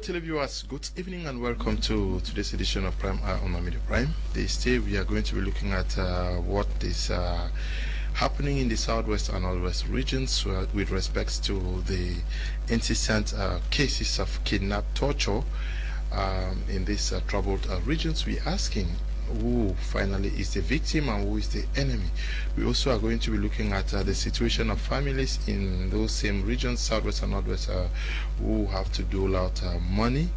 televiewers, good evening and welcome to today's edition of Prime Hour on Media Prime. This day we are going to be looking at what is happening in the southwest and northwest regions with respect to the incessant cases of kidnap torture in these troubled regions. We're asking who finally is the victim and who is the enemy. We also are going to be looking at the situation of families in those same regions, southwest and northwest, who have to dole out money,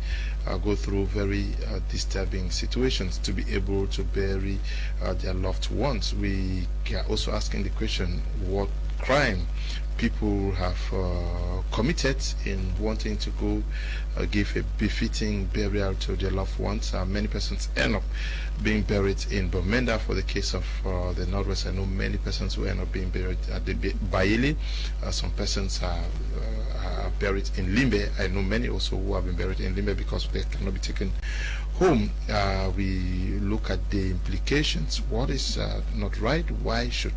go through very disturbing situations to be able to bury their loved ones. We are also asking the question, what crime people have committed in wanting to go give a befitting burial to their loved ones. Many persons end up being buried in Bamenda. For the case of the Northwest, I know many persons who end up being buried at the Baile. Some persons are buried in Limbe. I know many also who have been buried in Limbe because they cannot be taken home. We look at the implications. What is not right? Why should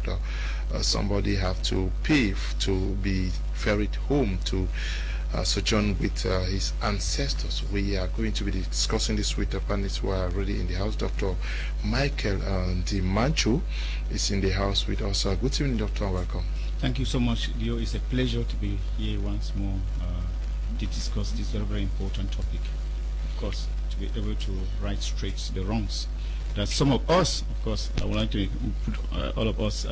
somebody have to pay to be ferried home to sojourn with his ancestors? We are going to be discussing this with the panelists who are already in the house. Dr. Michael Dimancho is in the house with us. Good evening, Doctor. Welcome. Thank you so much, Leo. It's a pleasure to be here once more to discuss this very, very important topic. Of course, to be able to right straight the wrongs that some of us, of course, I would like to put all of us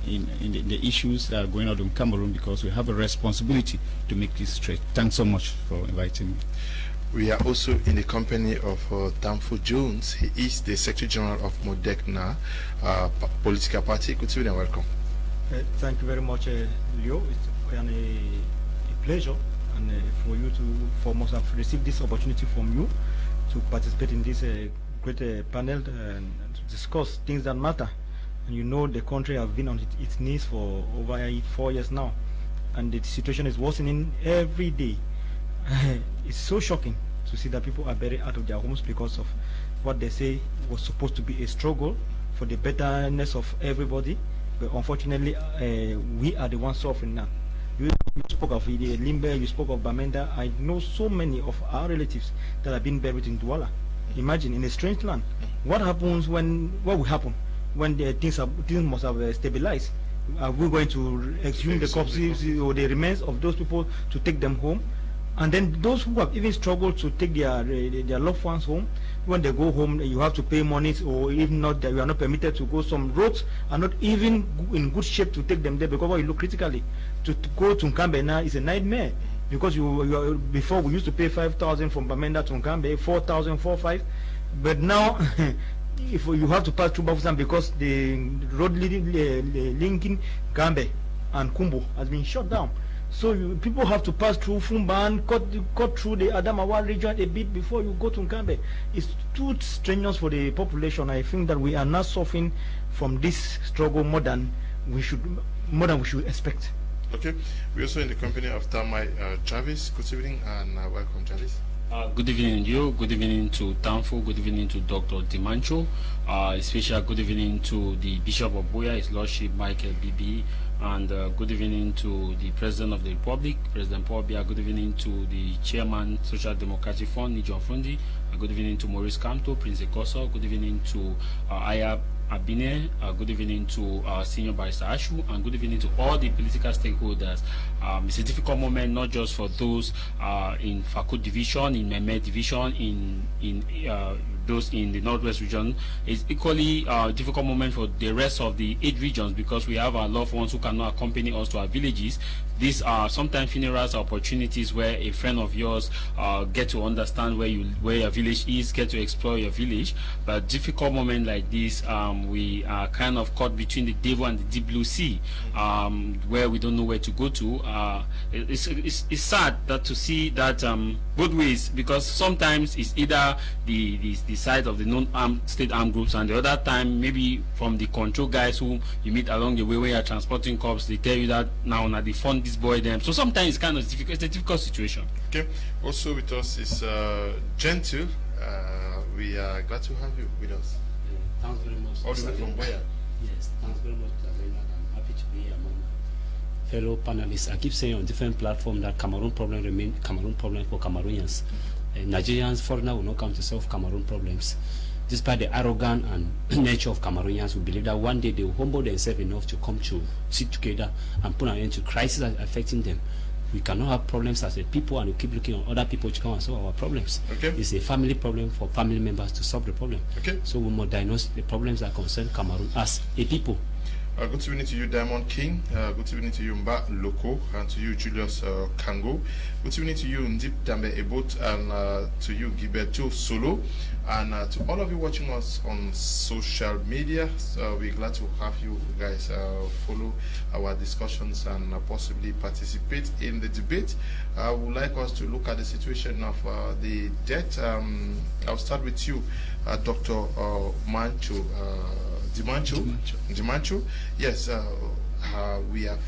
in the issues that are going on in Cameroon, because we have a responsibility to make this straight. Thanks so much for inviting me. We are also in the company of Tamfo Jones. He is the Secretary General of Modekna political party. Good evening and welcome. Thank you very much, Leo. It's a pleasure, and for you to have received this opportunity from you to participate in this great panel and to discuss things that matter. And you know the country has been on its knees for over 4 years now, and the situation is worsening every day. It's so shocking to see that people are buried out of their homes because of what they say was supposed to be a struggle for the betterness of everybody. But unfortunately, we are the ones suffering now. You spoke of Limbe, you spoke of Bamenda. I know so many of our relatives that have been buried in Douala. Imagine, in a strange land. What happens what will happen when the things must have stabilized? Are we going to exhume the corpses or the remains of those people to take them home? And then those who have even struggled to take their loved ones home, when they go home, you have to pay money, or even not, that you are not permitted to go. Some roads are not even in good shape to take them there, because when you look critically, to go to Nkambe now is a nightmare, because before we used to pay 5,000 from Bamenda to Nkambe, 4,000, 4,500, but now if you have to pass through Bafusam because the road linking Nkambe and Kumbo has been shut down. So people have to pass through Fumban, cut through the Adamawa region a bit before you go to Nkambe. It's too strenuous for the population. I think that we are not suffering from this struggle more than we should expect. Okay, we're also in the company of Tamai Travis. Good evening and welcome, Travis. Good evening, you. Good evening to Tamfo. Good evening to Dr. Dimancho. Especially good evening to the Bishop of Boya, His Lordship Michael BB. And good evening to the President of the Republic, President Paul Biya. Good evening to the Chairman, Social Democratic Fund, Nijon Fundi. Good evening to Maurice Kamto, Prince Ekoso. Good evening to Aya Abine. Good evening to Senior Barrister Ashu, and good evening to all the political stakeholders. It's a difficult moment, not just for those in Fakut Division, in Meme Division, in those in the Northwest region. It's equally a difficult moment for the rest of the 8 regions, because we have our loved ones who cannot accompany us to our villages. These are sometimes funerals opportunities where a friend of yours get to understand where your village is, get to explore your village. But difficult moment like this, we are kind of caught between the devil and the deep blue sea, where we don't know where to go to. It's sad that to see that both ways, because sometimes it's either the side of the non-armed state armed groups, and the other time maybe from the control guys who you meet along the way when you're transporting corpses, they tell you that now they fund this boy them. So sometimes it's kind of difficult. It's a difficult situation. Okay. Also with us is Gentle. We are glad to have you with us. Yeah, thanks very much. All the way from where? Yes, thanks very much, Mr. Zainab. I'm happy to be among fellow panelists, I keep saying on different platforms that Cameroon problem remain Cameroon problem for Cameroonians. Nigerians, foreigners will not come to solve Cameroon problems. Despite the arrogant and nature of Cameroonians, we believe that one day they will humble themselves enough to come to sit together and put an end to crises that are affecting them. We cannot have problems as a people and we keep looking on other people to come and solve our problems. Okay. It's a family problem for family members to solve the problem. Okay. So we must diagnose the problems that concern Cameroon as a people. Good evening to you, Diamond King. Good evening to you, Mba Loko, and to you, Julius Kango. Good evening to you, Ndip Dambe Ebot, and to you, Gilberto Solo, and to all of you watching us on social media. We're glad to have you guys follow our discussions and possibly participate in the debate. I would like us to look at the situation of the debt. I'll start with you, Dr. Mancho. Dimancho. Yes, we have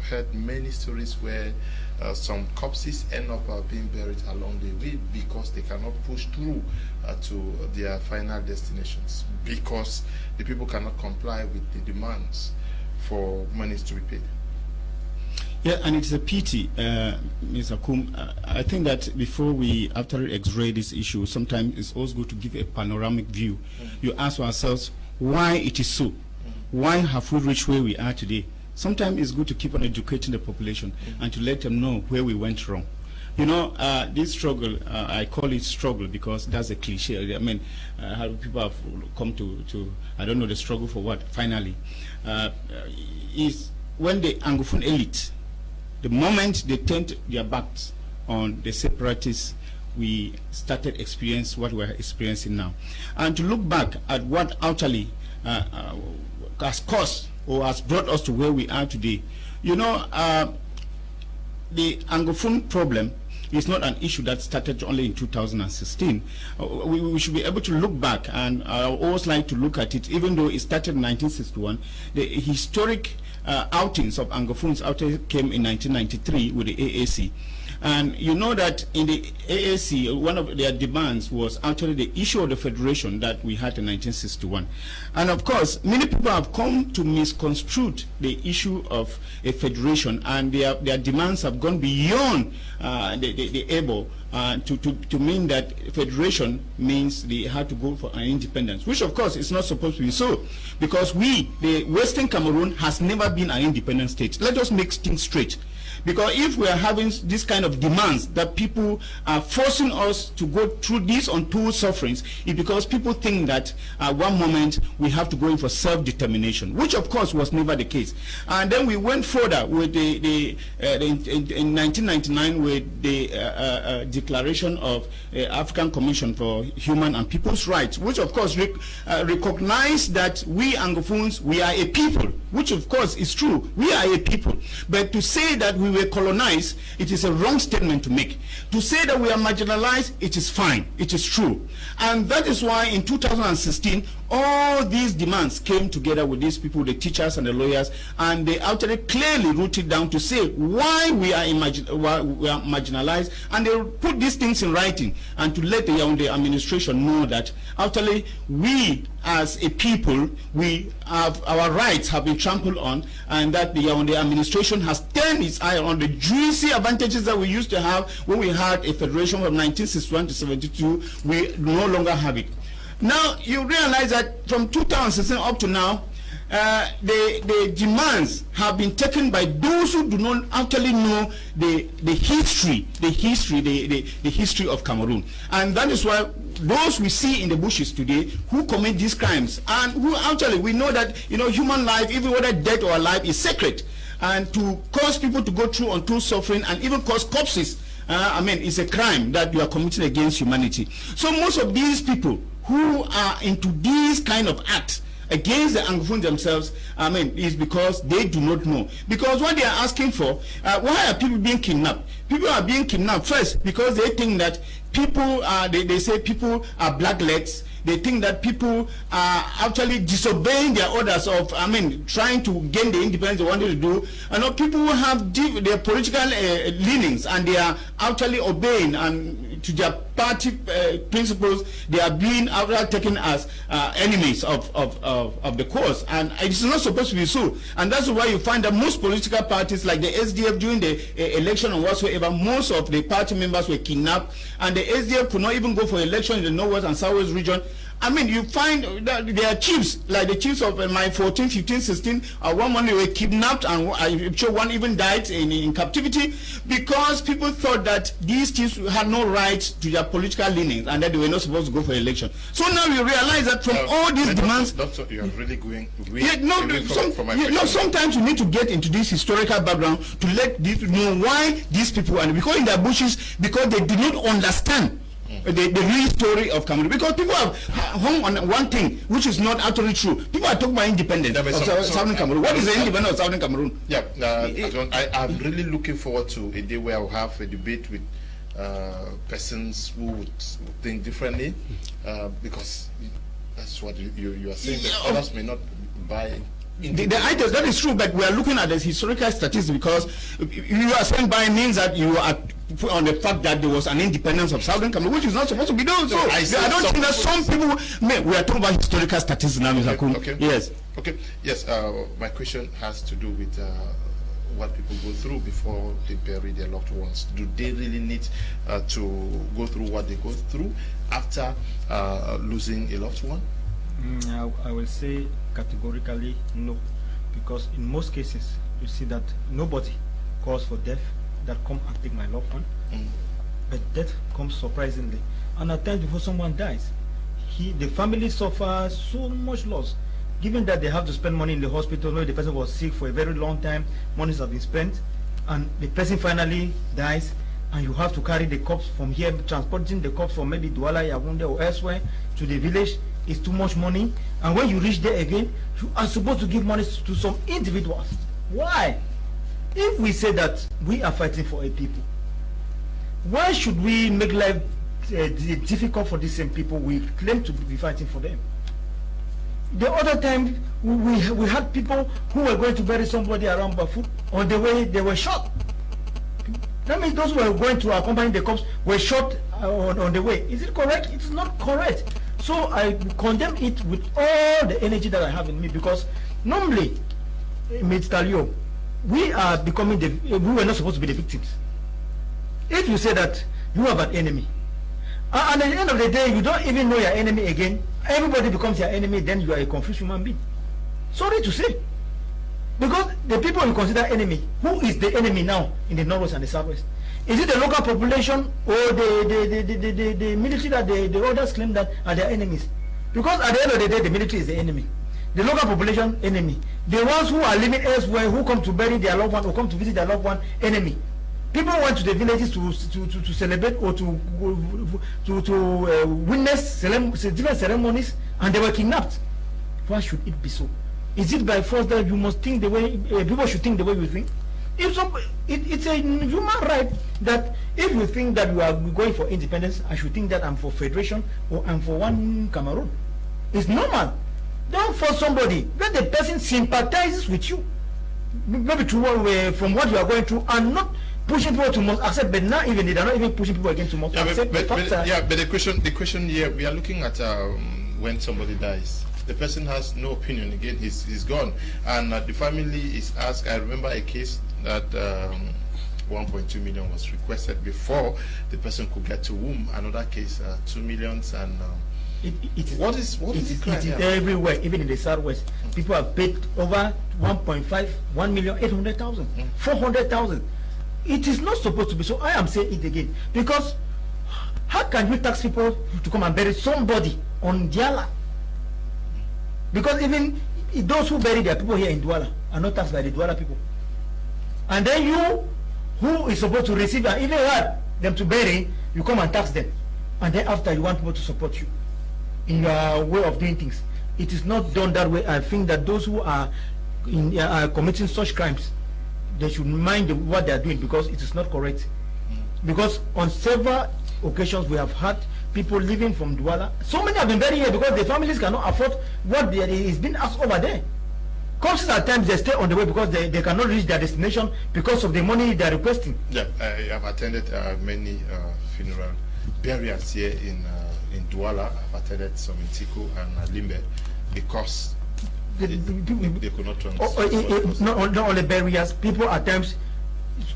heard many stories where some corpses end up being buried along the way because they cannot push through to their final destinations because the people cannot comply with the demands for monies to be paid. Yeah, and it's a pity, Mr. Kum. I think that before we after x-ray this issue, sometimes it's also good to give a panoramic view. You ask ourselves why it is so. Why have we reached where we are today? Sometimes it's good to keep on educating the population and to let them know where we went wrong. You know, this struggle, I call it struggle because that's a cliche. I mean, how people have come to I don't know, the struggle for what, finally, is when the Anglophone elite, the moment they turned their backs on the separatists, we started experience what we're experiencing now. And to look back at what actually has caused or has brought us to where we are today, you know, the Anglophone problem is not an issue that started only in 2016. We should be able to look back, and I always like to look at it, even though it started in 1961. The historic outings of Anglophones came in 1993 with the AAC. And you know that in the AAC, one of their demands was actually the issue of the federation that we had in 1961. And of course, many people have come to misconstrue the issue of a federation, and their demands have gone beyond the able to mean that federation means they had to go for an independence, which of course is not supposed to be so, because the Western Cameroon has never been an independent state. Let us make things straight. Because if we are having this kind of demands that people are forcing us to go through these untold sufferings, it's because people think that at one moment we have to go in for self-determination, which of course was never the case. And then we went further with in 1999 with the declaration of African Commission for Human and People's Rights, which of course recognized that we Anglophones, we are a people, which of course is true. We are a people. But to say that we were colonized, it is a wrong statement to make. To say that we are marginalized, it is fine, it is true. And that is why in 2016 all these demands came together with these people, the teachers and the lawyers, and they actually clearly wrote it down to say why we are marginalized, and they put these things in writing and to let the Yaoundé administration know that actually we as a people, we have our rights have been trampled on, and that the Yaoundé administration has turned its eye on the juicy advantages that we used to have when we had a federation from 1961 to 72. We no longer have it. Now you realize that from 2016 up to now, the demands have been taken by those who do not actually know the history of Cameroon, and that is why those we see in the bushes today who commit these crimes, and who actually we know that human life, even whether death or alive, is sacred, and to cause people to go through untold suffering and even cause corpses, it's a crime that you are committing against humanity. So most of these people who are into these kind of acts against the Anglophones themselves, is because they do not know. Because what they are asking for, why are people being kidnapped? People are being kidnapped first because they think that people they say people are blacklegs. They think that people are actually disobeying their orders of, trying to gain the independence they wanted to do. And people who have their political leanings, and they are actually obeying and to their party principles, they are being taken as enemies of the cause, and it's not supposed to be so. And that's why you find that most political parties, like the SDF during the election or whatsoever, most of the party members were kidnapped, and the SDF could not even go for election in the Northwest and Southwest region. I mean, you find that there are chiefs, like the chiefs of my 14, 15, 16, one month they were kidnapped, and I'm sure one even died in captivity, because people thought that these chiefs had no right to their political leanings and that they were not supposed to go for election. So now you realize that from all these demands... Doctor, you are really going sometimes you need to get into this historical background to let this know why these people, and because in their bushes, because they did not understand the real story of Cameroon, because people have hung on one thing which is not actually true. People are talking about independence of Southern Cameroon. What is the independence of Southern Cameroon? Yeah, I'm really looking forward to a day where I'll have a debate with persons who would think differently, because that's what you are saying, that others may not buy. The idea, that is true, but we are looking at the historical statistics, because you are saying by means that you are on the fact that there was an independence of Southern Cameroon, which is not supposed to be done. So I don't think that some people we are talking about historical statistics now, Mr. Kun. Okay. Yes. Okay. Yes. My question has to do with what people go through before they bury their loved ones. Do they really need to go through what they go through after losing a loved one? I will say categorically no, because in most cases you see that nobody calls for death that come and take my loved one, but death comes surprisingly, and at times before someone dies, the family suffers so much loss, given that they have to spend money in the hospital. Maybe the person was sick for a very long time, monies have been spent, and the person finally dies, and you have to carry the corpse from here, transporting the corpse from maybe Douala, Yaoundé or elsewhere to the village. Is too much money, and when you reach there again, you are supposed to give money to some individuals. Why? If we say that we are fighting for a people, why should we make life difficult for these same people we claim to be fighting for them? The other time we had people who were going to bury somebody around Bafut, on the way they were shot. That means those who were going to accompany the corpse were shot on the way. Is it correct? It is not correct. So I condemn it with all the energy that I have in me, because normally, Mr. Leo, we are becoming we were not supposed to be the victims. If you say that you have an enemy, and at the end of the day you don't even know your enemy again, everybody becomes your enemy, then you are a confused human being. Sorry to say, because the people you consider enemy, who is the enemy now in the Northwest and the Southwest? Is it the local population or the military that the others claim that are their enemies? Because at the end of the day, the military is the enemy. The local population, enemy. The ones who are living elsewhere, who come to bury their loved one or come to visit their loved one, enemy. People went to the villages to celebrate or to witness different ceremonies, and they were kidnapped. Why should it be so? Is it by force that you must think the way people should think the way you think? It's a human right that if you think that you are going for independence, I should think that I'm for federation or I'm for one Cameroon. It's normal. Don't force somebody. Let the person sympathizes with you, maybe from what you are going through, and not pushing people to must accept. But now even they are not even pushing people again to must accept. But the question here, we are looking at when somebody dies. The person has no opinion. Again, he's gone, and the family is asked. I remember a case that 1.2 million was requested before the person could get to womb. Another case, 2 million, and what is it everywhere, even in the Southwest. People have paid over 1,800,000, 400,000. It is not supposed to be so. I am saying it again, because how can you tax people to come and bury somebody on Diala? Because even those who bury their people here in Douala are not taxed by the Douala people. And then you, who is supposed to receive and even have them to bury, you come and tax them. And then after you want people to support you in your way of doing things. It is not done that way. I think that those who are committing such crimes, they should mind what they are doing, because it is not correct. Because on several occasions we have had people living from Douala. So many have been buried here because the families cannot afford what is being asked over there. Corpses at times they stay on the way because they cannot reach their destination because of the money they are requesting. Yeah, I have attended many funerals burials here in Douala. I've attended some in Tiku and Limbe because they could not transport. Not only burials, people at times,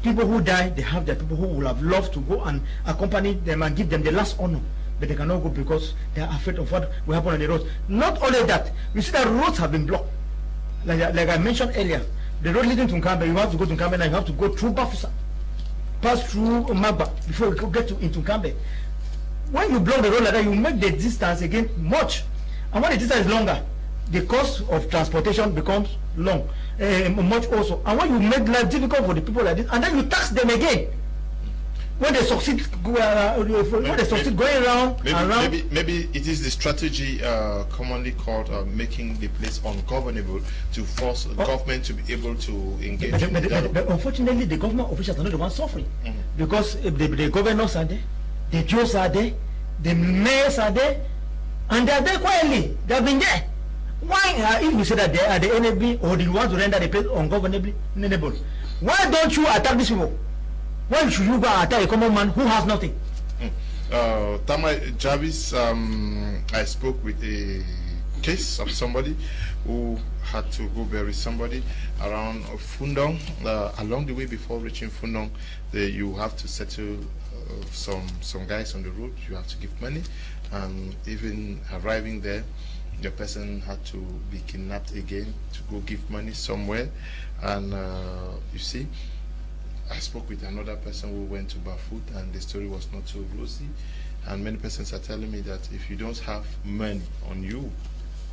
people who die, they have their people who would have loved to go and accompany them and give them the last honor, but they cannot go because they are afraid of what will happen on the roads. Not only that, we see that roads have been blocked. Like I mentioned earlier, the road leading to Nkambe, you have to go to Nkambe, and you have to go through Bafusa, pass through Magba before you get into Nkambe. When you block the road like that, you make the distance again much, and when the distance is longer, the cost of transportation becomes long, much also. And when you make life difficult for the people like this, and then you tax them again, when they succeed, going around maybe it is the strategy commonly called making the place ungovernable to force government to be able to engage. But unfortunately, the government officials are not the ones suffering, because the governors are there, the Jews are there, the mayors are there, and they are there quietly. They have been there. Why, if you say that they are the enemy or the ones to render the place ungovernable, why don't you attack these people? Why should you go and attack a common man who has nothing? Tama Jarvis, I spoke with a case of somebody who had to go bury somebody around Fundong. Along the way before reaching Fundong, you have to settle some guys on the road. You have to give money, and even arriving there, the person had to be kidnapped again to go give money somewhere. And you see, I spoke with another person who went to Bafut, and the story was not so rosy. And many persons are telling me that if you don't have money on you,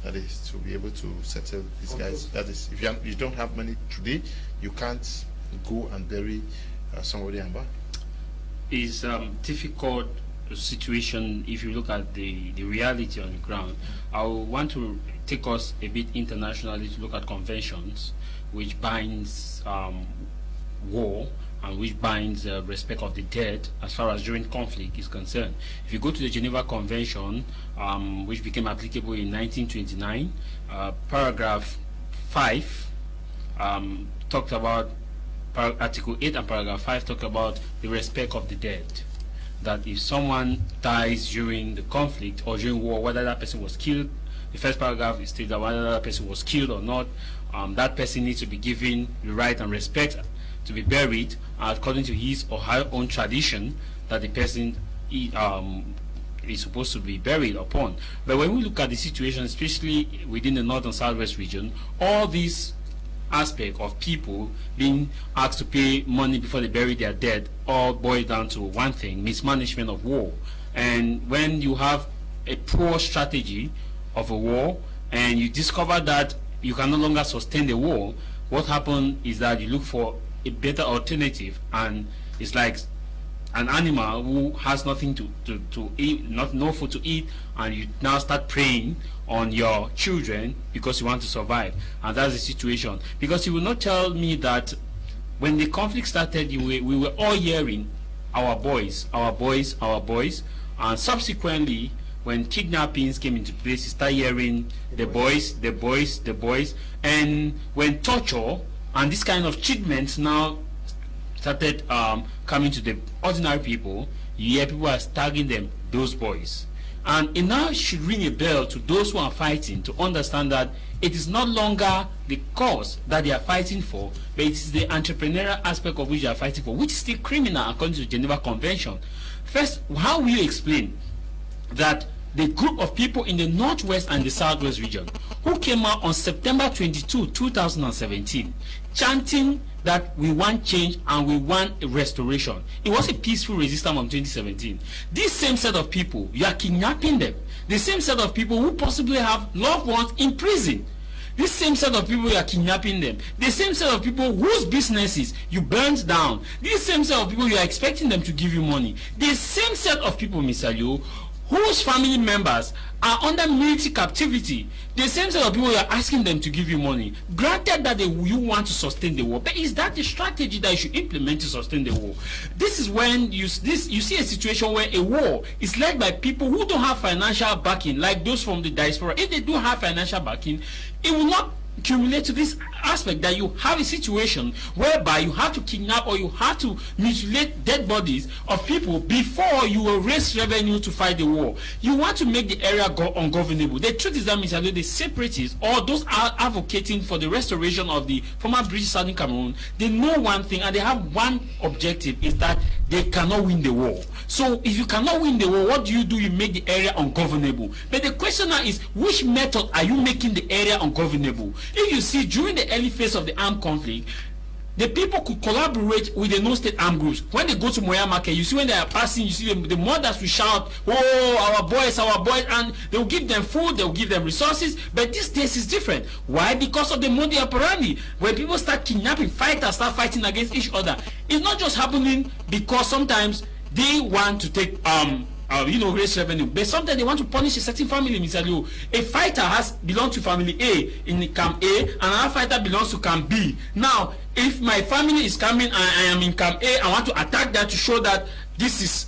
that is to be able to settle these guys, that is, if you don't have money today, you can't go and bury somebody and back. It's difficult situation if you look at the reality on the ground. I want to take us a bit internationally to look at conventions which binds war and which binds respect of the dead as far as during conflict is concerned. If you go to the Geneva Convention, which became applicable in 1929, paragraph 5 talked about, Article 8 and paragraph 5 talk about the respect of the dead. That if someone dies during the conflict or during war, whether that person was killed, the first paragraph states that whether that person was killed or not, that person needs to be given the right and respect to be buried according to his or her own tradition that the person is supposed to be buried upon. But when we look at the situation, especially within the north and southwest region, all these aspect of people being asked to pay money before they bury their dead all boil down to one thing: mismanagement of war. And when you have a poor strategy of a war and you discover that you can no longer sustain the war, what happens is that you look for a better alternative, and it's like an animal who has nothing to eat, no food to eat, and you now start preying on your children because you want to survive. And that's the situation. Because you will not tell me that when the conflict started, we were all hearing our boys, and subsequently when kidnappings came into place, you start hearing the boys, and when torture and this kind of treatment now started coming to the ordinary people, you hear people are tagging them those boys. And it now should ring a bell to those who are fighting to understand that it is no longer the cause that they are fighting for, but it is the entrepreneurial aspect of which they are fighting for, which is still criminal according to the Geneva Convention. First, how will you explain that the group of people in the northwest and the southwest region who came out on September 22, 2017, chanting that we want change and we want a restoration? It was a peaceful resistance of 2017. This same set of people, you are kidnapping them. The same set of people who possibly have loved ones in prison. This same set of people, you are kidnapping them. The same set of people whose businesses you burnt down. This same set of people, you are expecting them to give you money. The same set of people, Mr. Liu, whose family members are under military captivity. The same set of people, you are asking them to give you money. Granted that you want to sustain the war, but is that the strategy that you should implement to sustain the war? This is when you see a situation where a war is led by people who don't have financial backing, like those from the diaspora. If they do have financial backing, it will not accumulate to this aspect that you have a situation whereby you have to kidnap or you have to mutilate dead bodies of people before you will raise revenue to fight the war. You want to make the area go ungovernable. The truth is that Mr. the separatists or those are advocating for the restoration of the former British Southern Cameroon, they know one thing and they have one objective, is that they cannot win the war. So if you cannot win the war, what do? You make the area ungovernable. But the question now is, which method are you making the area ungovernable? If you see, during the early phase of the armed conflict, the people could collaborate with the non-state armed groups. When they go to Moya Market, you see when they are passing, you see the mothers will shout, "Oh, our boys," and they will give them food, they will give them resources. But these days is different. Why? Because of the modus operandi. When people start kidnapping, fighters start fighting against each other. It's not just happening because sometimes they want to take raise revenue, but sometimes they want to punish a certain family. Mr. Leo, a fighter belongs to family A in the camp A, and another fighter belongs to camp B. Now, if my family is coming and I am in camp A, I want to attack that to show that this is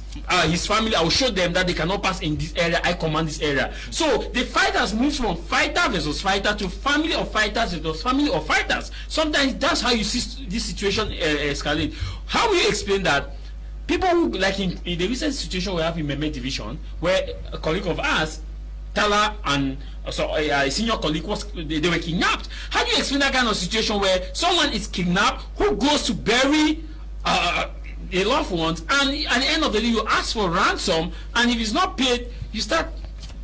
his family. I will show them that they cannot pass in this area. I command this area. So the fighters move from fighter versus fighter to family of fighters versus family of fighters. Sometimes that's how you see this situation escalate. How will you explain that? People who, like in the recent situation we have in Meme Division, where a colleague of ours, Tala, and a senior colleague, they were kidnapped. How do you explain that kind of situation where someone is kidnapped who goes to bury their loved ones, and at the end of the day you ask for ransom, and if it's not paid, you start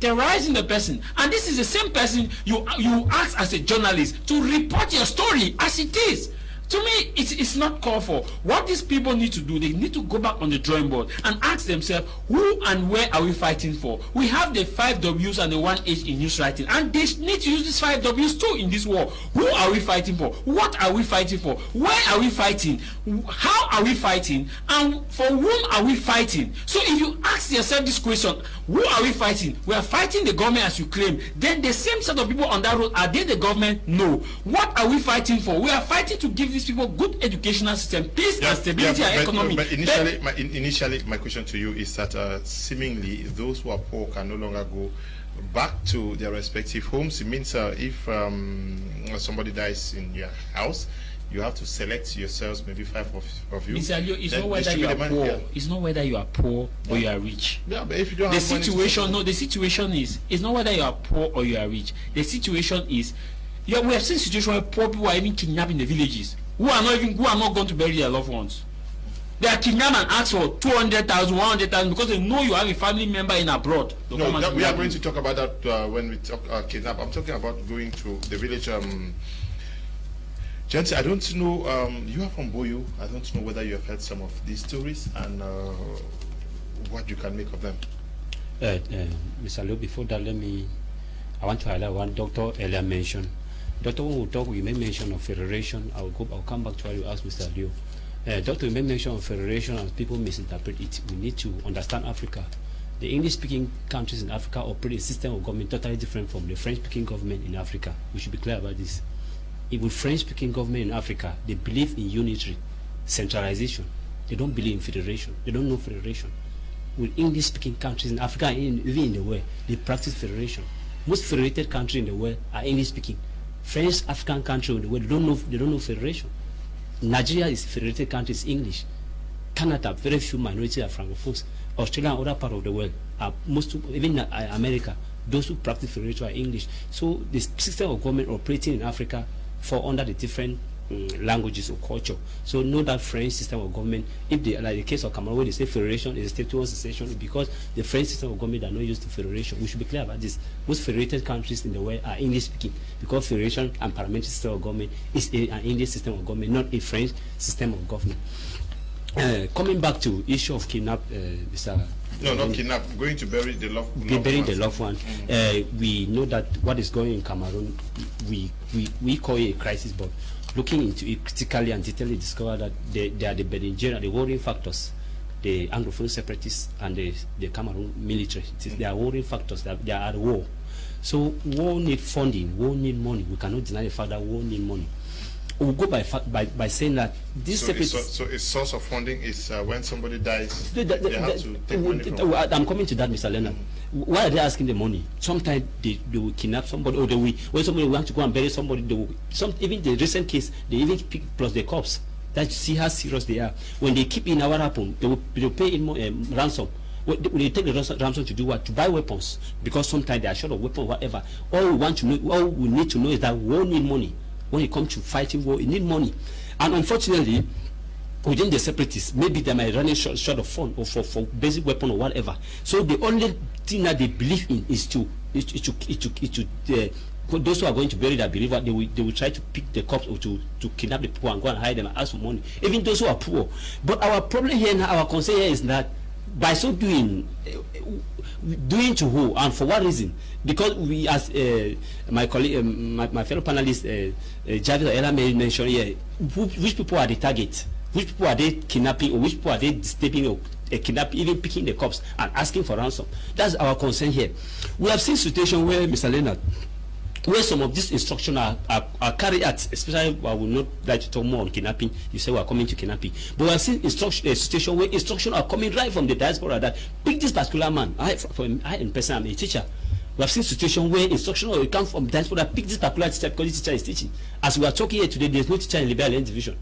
terrorizing the person? And this is the same person you ask as a journalist to report your story as it is. To me, it's not called for. What these people need to do, they need to go back on the drawing board and ask themselves, who and where are we fighting for? We have the 5 W's and the 1 H in news writing, and they need to use these 5 W's too in this war. Who are we fighting for? What are we fighting for? Where are we fighting? How are we fighting? And for whom are we fighting? So if you ask yourself this question, who are we fighting? We are fighting the government as you claim. Then the same set of people on that road, are they the government? No. What are we fighting for? We are fighting to give these people good educational system, peace and stability and economy. But initially, my question to you is that seemingly those who are poor can no longer go back to their respective homes. It means if somebody dies in your house, you have to select yourselves, maybe 5 of you. Mr. Alio, it's not whether you are poor. Yeah. It's not whether you are poor or you are rich. Yeah, but if you don't have situation, the situation is, it's not whether you are poor or you are rich. The situation is, we have seen situations where poor people are even kidnapped in the villages, who are not going to bury their loved ones. They are kidnapped and ask for 200,000, 100,000 because they know you have a family member in abroad. We are going to talk about that when we talk kidnap. I'm talking about going to the village. Gents, I don't know, you are from Boyo. I don't know whether you have heard some of these stories and what you can make of them. Mr. Leo, before that, I want to highlight one doctor earlier mentioned. Doctor, when we talk, we made mention of federation. I'll come back to what you asked Mr. Leo. Doctor, we made mention of federation and people misinterpret it. We need to understand Africa. The English-speaking countries in Africa operate a system of government totally different from the French-speaking government in Africa. We should be clear about this. With French-speaking government in Africa, they believe in unitary, centralization. They don't believe in federation. They don't know federation. With English-speaking countries in Africa, even in the world, they practice federation. Most federated countries in the world are English-speaking. French African countries in the world, they don't know federation. Nigeria is a federated country, it's English. Canada, very few minorities are francophones. Australia and other part of the world are even America, those who practice federation are English. So the system of government operating in Africa fall under the different languages or culture. So know that French system of government, if they, like the case of Cameroon, when they say federation is a state towards secession, because the French system of government are not used to federation. We should be clear about this. Most federated countries in the world are English speaking, because federation and parliamentary system of government is an English system of government, not a French system of government. Coming back to issue of kidnap, Mr. No, not kidnap. Going to bury the loved one. Burying the loved one. We know that what is going in Cameroon, we call it a crisis, but looking into it critically and detailedly discover that they are the Bedingera, the worrying factors, the Anglophone separatists and the Cameroon military. They are worrying factors that they are at war. So war need funding, war need money. We cannot deny the fact that war need money. we'll go by saying that this separatists. So a source of funding is when somebody dies, they have to take money from. I'm coming to that, Mr. Leonard. Why are they asking the money? Sometimes they will kidnap somebody, or when somebody wants to go and bury somebody, they will, even the recent case, they even pick plus the cops. That see how serious they are. When they keep in our weapon, they will pay in more, ransom. They take the ransom to do what? To buy weapons, because sometimes they are short of weapons, whatever. All we need to know is that war need money. When it comes to fighting war, you need money. And unfortunately, within the separatists, maybe they might run short of funds or for basic weapon or whatever. So the only thing that they believe in is to those who are going to bury their believer, they will try to pick the corpse or to kidnap the people and go and hide them and ask for money. Even those who are poor. But our problem here now, our concern here is that by so doing to who and for what reason? Because we, as my colleague, my fellow panelist, Javid Ella mentioned here, which people are the target? Which people are they kidnapping, or which people are they disturbing or kidnapping, even picking the cops and asking for ransom? That's our concern here. We have seen situations where, Mr. Leonard, where some of these instructions are carried out, especially I will not like to talk more on kidnapping. You say we are coming to kidnapping, but we have seen a situation where instructions are coming right from the diaspora that pick this particular man. I in person, I'm a teacher. We have seen situations where instructions will come from diaspora, pick this particular teacher because this teacher is teaching. As we are talking here today, there's no teacher in Liberian division.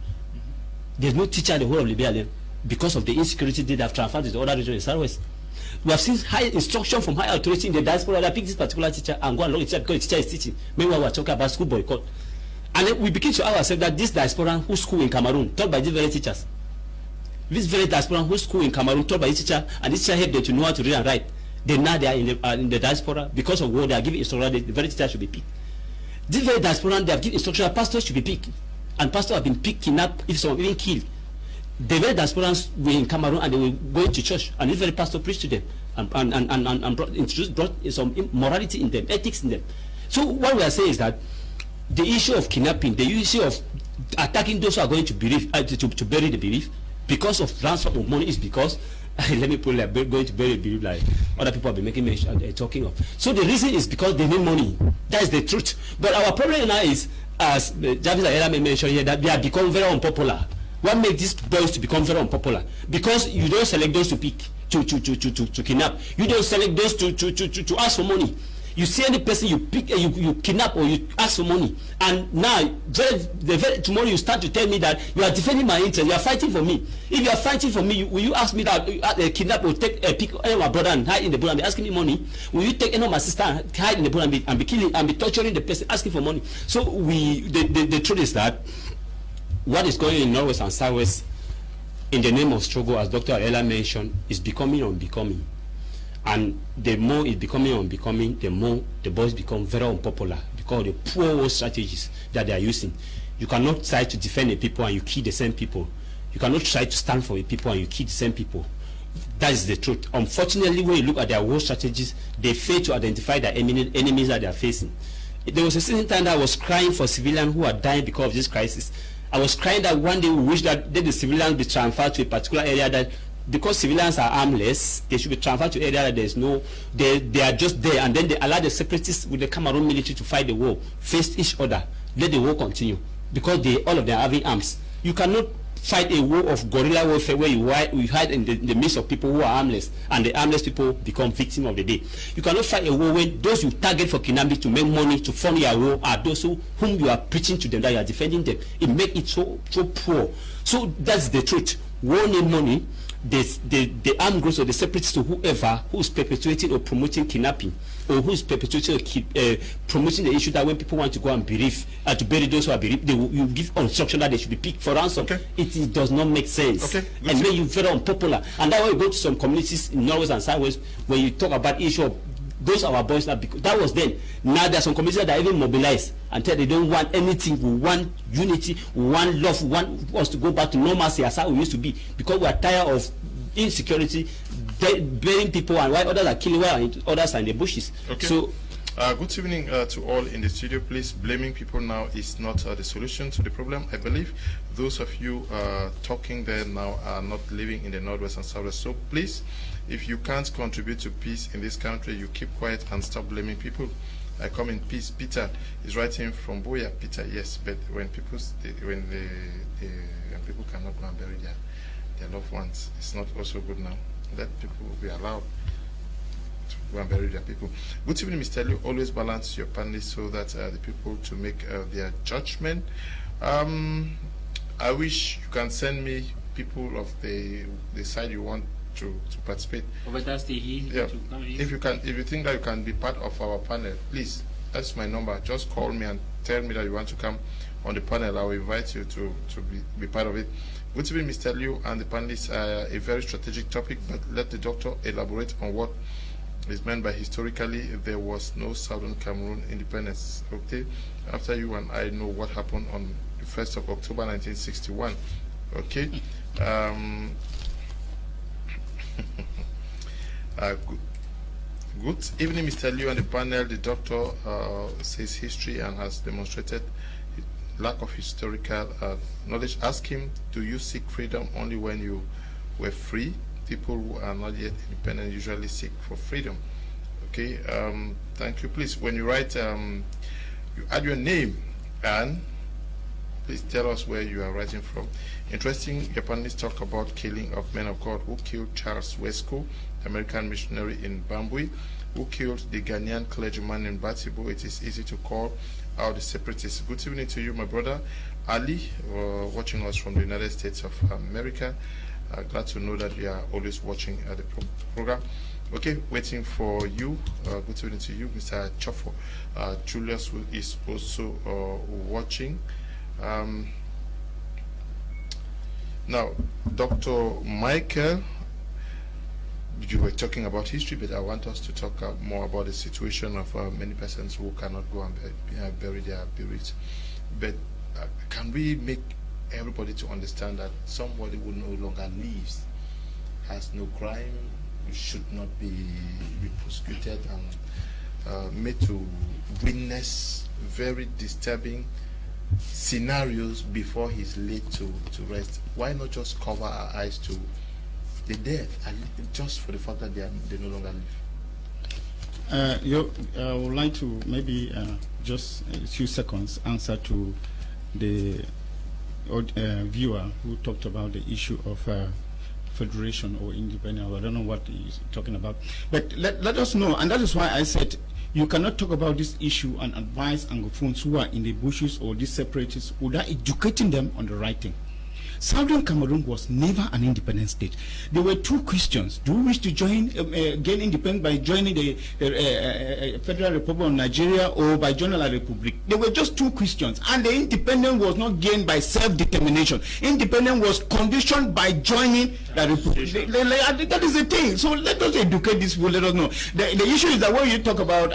There's no teacher in the whole of Liberian because of the insecurity they have transferred to the other region in Southwest. We have seen high instruction from high authority in the diaspora that pick this particular teacher and go and look at the teacher because the teacher is teaching. Meanwhile, we are talking about school boycott. And then we begin to ask ourselves that this diaspora whose school in Cameroon taught by these very teachers. This very diaspora whose school in Cameroon taught by this teacher, and this teacher helped them to know how to read and write. They now they are in the diaspora because of what they are giving instruction, the very teacher should be picked. This very diaspora, they have given instruction that pastors should be picked. And pastors have been picked, kidnapped, if some even killed. The very diasporans were in Cameroon and they were going to church, and this very pastor preached to them and brought some morality in them, ethics in them. So what we are saying is that the issue of kidnapping, the issue of attacking those who are going to believe to bury the belief because of ransom of money is because let me put it like going to bury the belief like other people have been making talking of. So the reason is because they need money. That is the truth. But our problem now is, as Javis Ayala mentioned here, that they have become very unpopular. What makes these boys to become very unpopular? Because you don't select those to pick, to kidnap. You don't select those to ask for money. You see any person you pick, you kidnap or you ask for money, and now tomorrow you start to tell me that you are defending my interest. You are fighting for me. If you are fighting for me, will you ask me that kidnap or take pick any of my brother and hide in the bush and be asking me money? Will you take any of my sister and hide in the bush and be killing and be torturing the person asking for money? So the truth is that what is going on in Northwest and Southwest in the name of struggle, as Dr. Ella mentioned, is becoming unbecoming. And the more it's becoming unbecoming, the more the boys become very unpopular because of the poor strategies that they are using. You cannot try to defend the people and you kill the same people. You cannot try to stand for the people and you kill the same people. That is the truth. Unfortunately, when you look at their war strategies, they fail to identify the enemies that they are facing. There was a certain time that I was crying for civilians who are dying because of this crisis. I was crying that one day we wish that the civilians be transferred to a particular area that, because civilians are armless, they should be transferred to an area that there's no, they are just there, and then they allow the separatists with the Cameroon military to fight the war, face each other, let the war continue, because all of them are having arms. You cannot fight a war of guerrilla warfare where you hide in the midst of people who are armless, and the armless people become victims of the day. You cannot fight a war when those you target for kidnapping to make money to fund your war are those whom you are preaching to them, that you are defending them. It makes it so poor. So that's the truth. War need money. The armed groups or the separatists to whoever who is perpetuating or promoting kidnapping, or who is perpetuating or promoting the issue that when people want to go and bereave, to bury those who are bereaved, you give instruction that they should be picked for ransom. Okay. It does not make sense. Okay. And then you're very unpopular. And that's why you go to some communities in Northwest and Southwest when you talk about issue of those are our boys now, because that was then. Now there are some communities that are even mobilized and tell they don't want anything. We want unity, we want love, we want us to go back to normalcy as how we used to be, because we are tired of insecurity, burying people, and while others are killing, while others are in the bushes. Okay. So Good evening to all in the studio. Please, blaming people now is not the solution to the problem. I believe those of you talking there now are not living in the Northwest and Southwest. So please, if you can't contribute to peace in this country, you keep quiet and stop blaming people. I come in peace. Peter is writing from Boya. Peter, yes, but when people when people cannot go and bury their loved ones, it's not also good now. Let people be allowed to go and bury their people. Good evening, Mr. Liu. Always balance your panelists so that the people to make their judgment. I wish you can send me people of the side you want to participate. But that's the yeah. If you think that you can be part of our panel, please, that's my number. Just call me and tell me that you want to come on the panel. I will invite you to be part of it. Good evening, Mr. Liu and the panelists. A very strategic topic, but let the doctor elaborate on what is meant by historically there was no Southern Cameroon independence. Okay, after you and I know what happened on the 1st of October 1961. Okay. Good evening, Mr. Liu and the panel. The doctor says history and has demonstrated lack of historical knowledge. Ask him, do you seek freedom only when you were free? People who are not yet independent usually seek for freedom. Okay, thank you. Please, when you write, you add your name and please tell us where you are writing from. Interesting, your panelists talk about killing of men of God. Who killed Charles Wesco, the American missionary in Bambui? Who killed the Ghanaian clergyman in Batibo? It is easy to call out the separatists. Good evening to you, my brother Ali, watching us from the United States of America. Glad to know that you are always watching the program. Okay, waiting for you. Good evening to you, Mr. Chofo. Julius is also watching. Now, Dr. Michael, you were talking about history, but I want us to talk more about the situation of many persons who cannot go and bury their buried. But can we make everybody to understand that somebody who no longer lives, has no crime, should not be prosecuted and made to witness very disturbing scenarios before he's laid to rest? Why not just cover our eyes to the dead, and just for the fact that they no longer live? I would like to maybe just a few seconds answer to the viewer who talked about the issue of federation or independence. I don't know what he's talking about, but let us know, and that is why I said you cannot talk about this issue and advise Anglophones who are in the bushes or these separatists without educating them on the right thing. Southern Cameroon was never an independent state. There were two questions. Do we wish to join, gain independence by joining the Federal Republic of Nigeria or by joining La Republique? There were just two questions. And the independence was not gained by self-determination. Independence was conditioned by joining La Republique. That is the thing. So let us educate these people, let us know. The issue is that when you talk about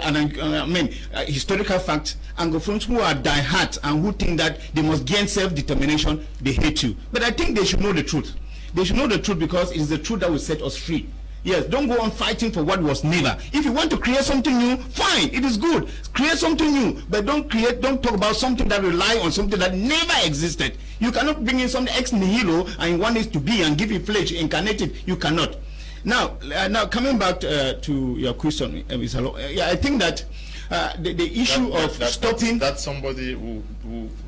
historical facts, Anglophones who are die-hard and who think that they must gain self-determination, they hate you. But I think they should know the truth. They should know the truth because it is the truth that will set us free. Yes, don't go on fighting for what was never. If you want to create something new, fine, it is good. Create something new, but don't talk about something that rely on something that never existed. You cannot bring in something ex nihilo and you want it to be and give it flesh, incarnate it. You cannot. Now coming back to your question, Mr. Lo, I think that the issue of stopping that somebody who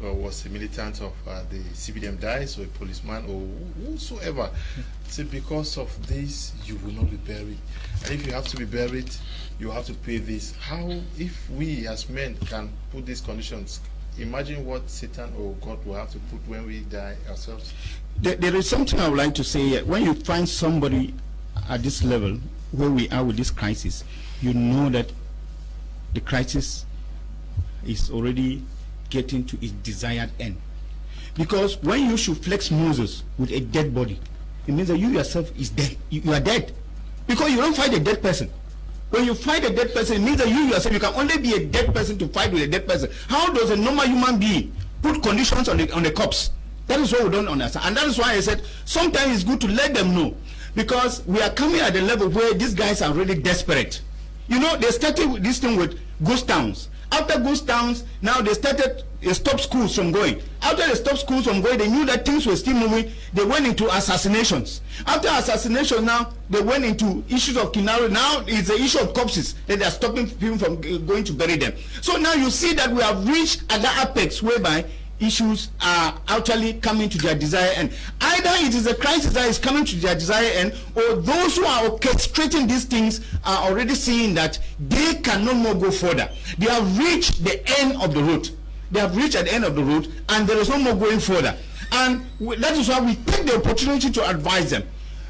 was a militant of the CBDM dies, or a policeman, or whosoever, say because of this you will not be buried, and if you have to be buried you have to pay this. How, if we as men can put these conditions, imagine what Satan or God will have to put when we die ourselves. There is something I would like to say. When you find somebody at this level where we are with this crisis, you know that the crisis is already getting to its desired end. Because when you should flex Moses with a dead body, it means that you yourself is dead. You are dead. Because you don't fight a dead person. When you fight a dead person, it means that you yourself, you can only be a dead person to fight with a dead person. How does a normal human being put conditions on the corpse? That is what we don't understand. And that is why I said sometimes it's good to let them know. Because we are coming at a level where these guys are really desperate. You know, they started with this thing with ghost towns. After ghost towns, now they started stop schools from going. After they stopped schools from going, they knew that things were still moving. They went into assassinations. After assassination, now they went into issues of kidnapping. Now it's the issue of corpses that they are stopping people from going to bury them. So now you see that we have reached at the apex whereby issues are actually coming to their desired end. Either it is a crisis that is coming to their desired end, or those who are orchestrating these things are already seeing that they can no more go further. They have reached the end of the road. They have reached at the end of the road, and there is no more going further. And that is why we take the opportunity to advise them.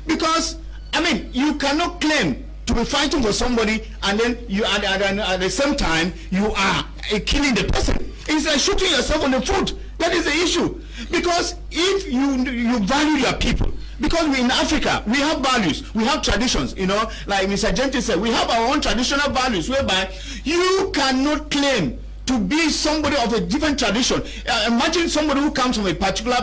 Because, I mean, you cannot claim to be fighting for somebody and then you at the same time you are killing the person. It's like shooting yourself on the foot. That is the issue. Because if you value your people, because we in Africa, we have values, we have traditions, you know, like Mr. Jenkins said, we have our own traditional values whereby you cannot claim to be somebody of a different tradition. Imagine somebody who comes from a particular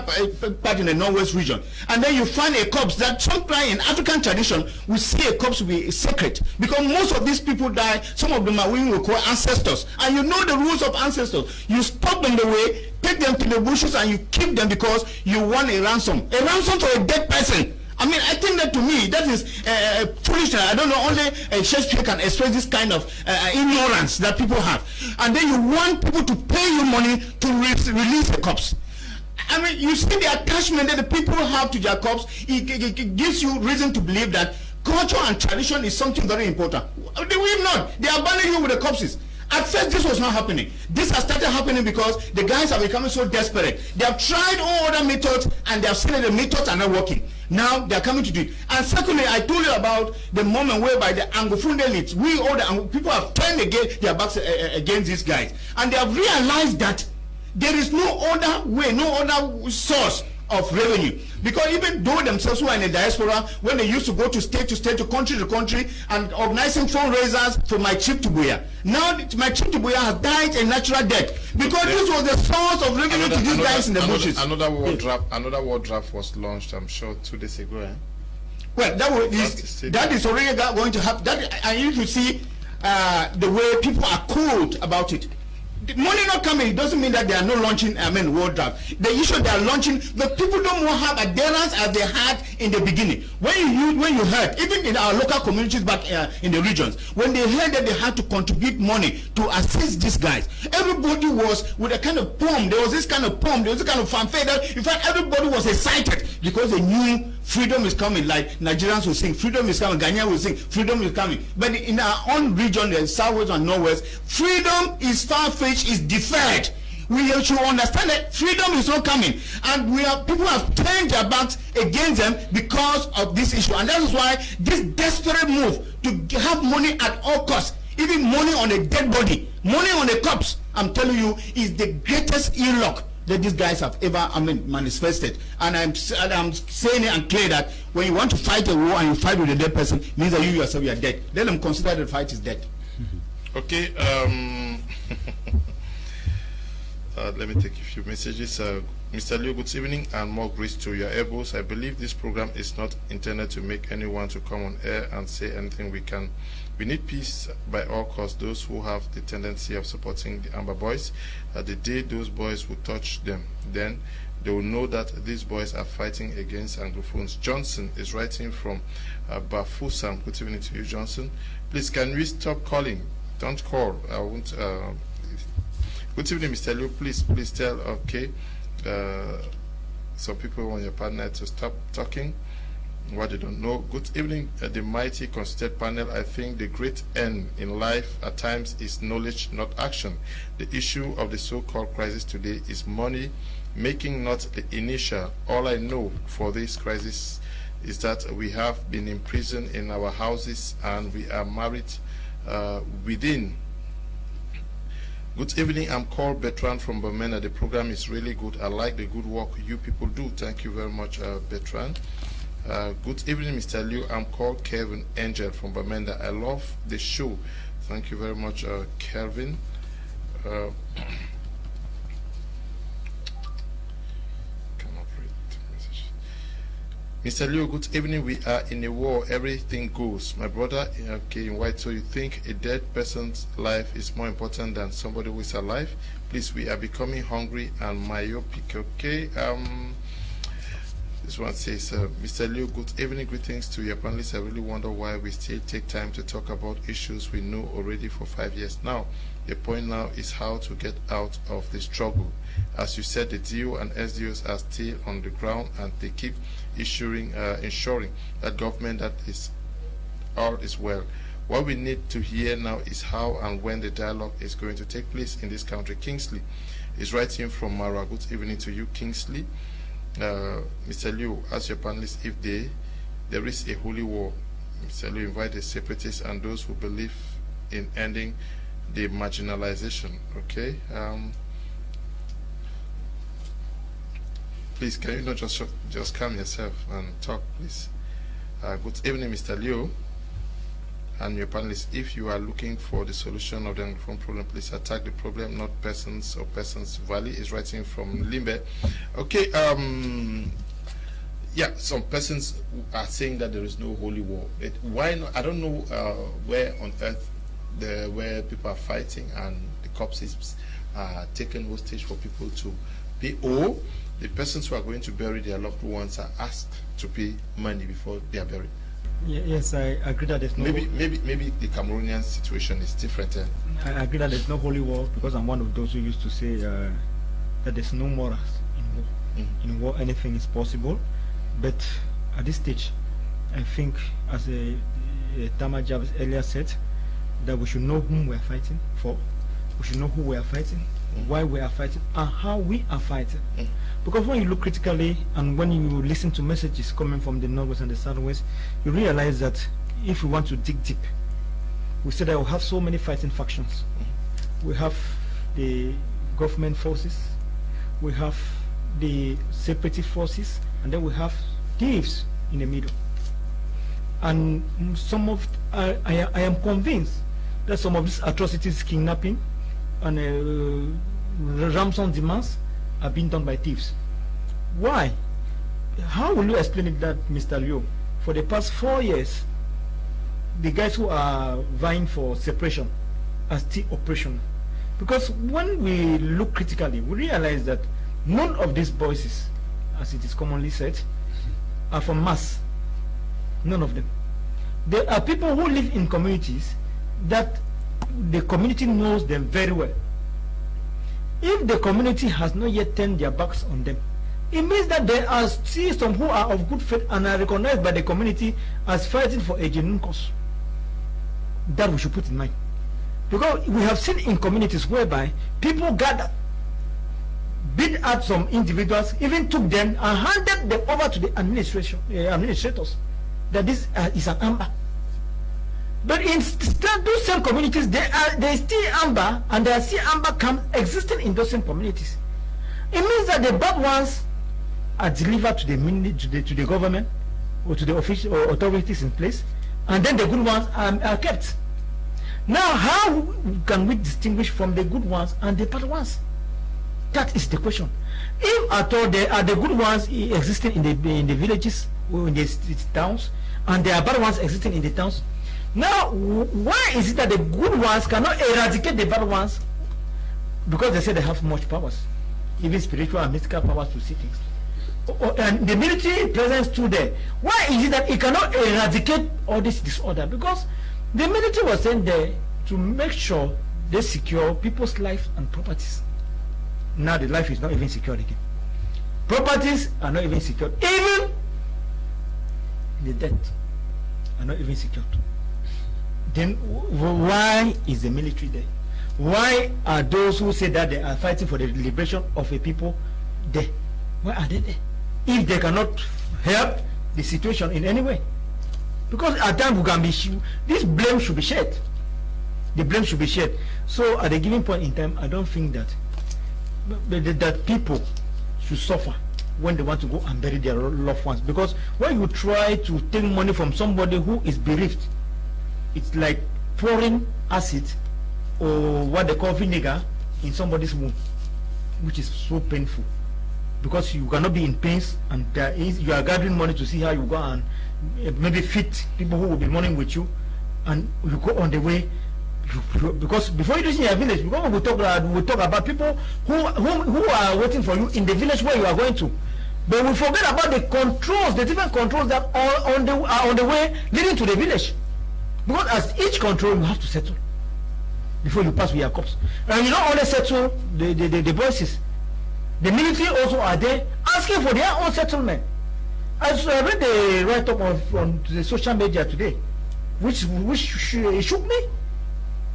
part in the Northwest region, and then you find a corpse that sometimes in African tradition, we see a corpse be sacred. Because most of these people die, some of them are what we call ancestors. And you know the rules of ancestors. You stop them the way, take them to the bushes, and you keep them because you want a ransom. A ransom for a dead person. I mean, I think that to me, that is foolishness. I don't know, only Shakespeare can express this kind of ignorance that people have. And then you want people to pay you money to release the corpse. I mean, you see the attachment that the people have to their corpse. It gives you reason to believe that culture and tradition is something very important. They will not. They abandon you with the corpses. At first, this was not happening. This has started happening because the guys are becoming so desperate. They have tried all other methods, and they have seen that the methods are not working. Now they are coming to do it. And secondly, I told you about the moment whereby the Anglophone elites, we all the people have turned their backs against these guys, and they have realized that there is no other way, no other source of revenue. Because even though themselves who are in the diaspora, when they used to go to state, to country, and organizing fundraisers for my trip to Buea. Now my trip to Buea has died a natural death because this was the source of revenue to these guys in the bushes. Another war draft was launched, I'm sure, 2 days ago. Well, that is already going to happen. That I need to see the way people are cold about it. The money not coming, it doesn't mean that they are not launching, world draft. The issue they are launching, the people don't more have adherence as they had in the beginning. When you heard, even in our local communities back in the regions, when they heard that they had to contribute money to assist these guys, everybody was with a kind of poem. There was this kind of poem, there was this kind of fanfare that, in fact, everybody was excited because they knew freedom is coming. Like Nigerians will sing, freedom is coming. Ghanaians will sing, freedom is coming. But in our own region, the Southwest and Northwest, freedom is far-fetched, is deferred. We should understand that freedom is not coming, and people have turned their backs against them because of this issue. And that is why this desperate move to have money at all costs, even money on a dead body, money on a corpse, I'm telling you, is the greatest ill luck that these guys have ever manifested. And I'm saying it and clear that when you want to fight a war and you fight with a dead person, it means that you yourself are dead. Let them consider the fight is dead. Okay. Let me take a few messages. Mr. Leo, good evening and more grace to your elbows. I believe this program is not intended to make anyone to come on air and say anything we can. We need peace by all costs. Those who have the tendency of supporting the Amber Boys, the day those boys will touch them, then they will know that these boys are fighting against Anglophones. Johnson is writing from Bafusam. Good evening to you, Johnson. Please, can we stop calling? Don't call. I won't. Good evening, Mr. Liu. Please tell, okay, some people want your partner to stop talking what they don't know. Good evening, the mighty constituted panel. I think the great end in life at times is knowledge, not action. The issue of the so-called crisis today is money making, not the initial. All I know for this crisis is that we have been imprisoned in our houses and we are married within. Good evening, I'm called Bertrand from Bamenda. The program is really good. I like the good work you people do. Thank you very much, Bertrand. Good evening, Mr. Liu. I'm called Kevin Angel from Bamenda. I love the show. Thank you very much, Kelvin. Cannot read the message. Mr. Leo, good evening. We are in a war. Everything goes. My brother, okay, in white, so you think a dead person's life is more important than somebody who is alive? Please, we are becoming hungry and myopic, okay? This one says, Mr. Leo, good evening, greetings to your panelists. I really wonder why we still take time to talk about issues we know already for 5 years now. The point now is how to get out of the struggle. As you said, the DO and SDOs are still on the ground and they keep ensuring that government that is all is well. What we need to hear now is how and when the dialogue is going to take place in this country. Kingsley is writing from Mara. Good evening to you, Kingsley. Mr. Liu, ask your panelists if there is a holy war. Mr. Liu, invite the separatists and those who believe in ending the marginalization. Okay. Please, can you not just calm yourself and talk, please? Good evening, Mr. Liu, and your panelists. If you are looking for the solution of the Anglophone problem, please attack the problem, not persons or persons. Valley is writing from Limbe. Okay, yeah, some persons are saying that there is no holy war. Why not? I don't know where on earth where people are fighting and the corpses are taken hostage for people to pay, or the persons who are going to bury their loved ones are asked to pay money before they are buried. Yes, I agree that there's no. Maybe the Cameroonian situation is different. I agree that there's no holy war, because I'm one of those who used to say that there's no morals in war. In war, anything is possible, but at this stage, I think, as Tama Jabs earlier said, that we should know whom we are fighting for. We should know who we are fighting, why we are fighting, and how we are fighting. Because when you look critically and when you listen to messages coming from the Northwest and the Southwest, you realize that if we want to dig deep, we say that we have so many fighting factions. We have the government forces, we have the separatist forces, and then we have thieves in the middle. And some of I am convinced that some of these atrocities, kidnapping and ransom demands, are being done by thieves. Why? How will you explain it that, Mr. Liu? For the past 4 years, the guys who are vying for separation are still operational. Because when we look critically, we realize that none of these voices, as it is commonly said, are from mass. None of them. There are people who live in communities that the community knows them very well. If the community has not yet turned their backs on them, it means that there are still some who are of good faith and are recognized by the community as fighting for a genuine cause. That we should put in mind. Because we have seen in communities whereby people gather, beat out some individuals, even took them and handed them over to the administrators, that this is an amber. But in those same communities, they still amber, and there are still amber camps existing in those same communities. It means that the bad ones are delivered to the government or to the official or authorities in place, and then the good ones are kept. Now, how can we distinguish from the good ones and the bad ones? That is the question. If at all there are the good ones existing in the villages or in the towns, and there are bad ones existing in the towns, now why is it that the good ones cannot eradicate the bad ones? Because they say they have much powers, even spiritual and mystical powers to see things. And the military presence too there. Why is it that it cannot eradicate all this disorder? Because the military was sent there to make sure they secure people's lives and properties. Now the life is not even secured again. Properties are not even secured. Even the debt are not even secured. Then why is the military there? Why are those who say that they are fighting for the liberation of a people there? Why are they there? If they cannot help the situation in any way. Because at times we can be this blame should be shared. The blame should be shared. So at a given point in time, I don't think that people should suffer when they want to go and bury their loved ones. Because when you try to take money from somebody who is bereaved, it's like pouring acid or what they call vinegar in somebody's womb, which is so painful. because you cannot be in pains, and you are gathering money to see how you go and maybe fit people who will be mourning with you, and you go on the way. Because before you reach your village, we talk about people who are waiting for you in the village where you are going to. But we forget about the controls, the different controls that are on the way leading to the village. Because as each control you have to settle before you pass with your cops. And you don't only settle the voices. The military also are there asking for their own settlement. As I read the write-up on the social media today, which shook me.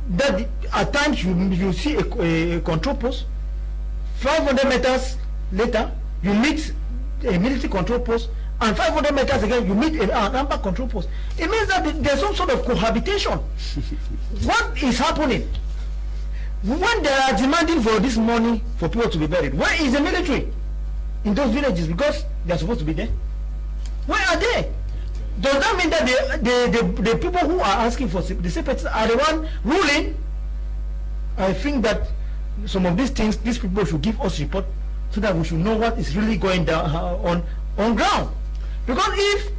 That at times you see a control post, 500 meters later you meet a military control post, and 500 meters again you meet an amber control post. It means that there's some sort of cohabitation. What is happening when they are demanding for this money for people to be buried? Where is the military in those villages? Because they are supposed to be there. Where are they? Does that mean that the people who are asking for the separatists are the one ruling? I think that some of these things, these people should give us report so that we should know what is really going down on ground. Because if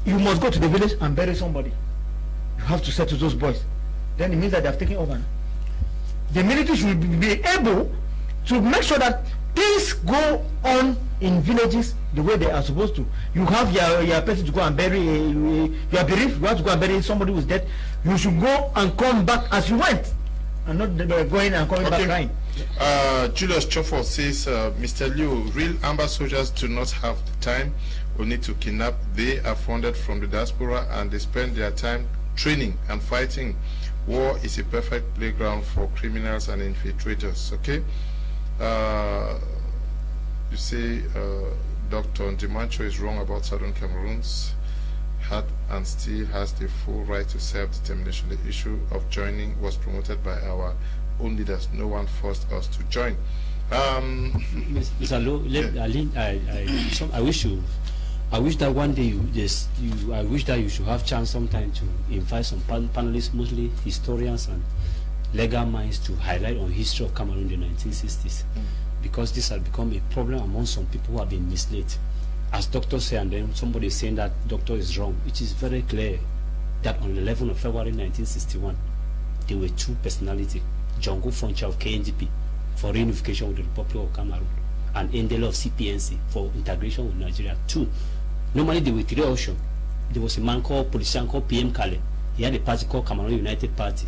you must go to the village and bury somebody, you have to settle those boys. Then it means that they have taken over. The military should be able to make sure that things go on in villages the way they are supposed to. You have your person to go and bury, you are bereaved, you have to go and bury somebody who is dead. You should go and come back as you went, and not going and coming back crying. Julius Chofo says, Mr. Liu, real Amber soldiers do not have the time or need to kidnap. They are funded from the diaspora and they spend their time training and fighting. War is a perfect playground for criminals and infiltrators. Okay. You say Dr. Dimancho is wrong about Southern Cameroon's had and still has the full right to self-determination. The issue of joining was promoted by our own leaders. No one forced us to join. Mr. Low, I wish that one day I wish that you should have chance sometime to invite some panelists, mostly historians and legal minds, to highlight on history of Cameroon in the 1960s. Because this has become a problem among some people who have been misled. As doctors say, and then somebody is saying that doctor is wrong. It is very clear that on the 11th of February 1961, there were two personalities, Django Frontier of KNDP for reunification with the Republic of Cameroon, and Endele of CPNC for integration with Nigeria. Two. Normally there were three options. There was a man called, politician called PM Kale. He had a party called Cameroon United Party.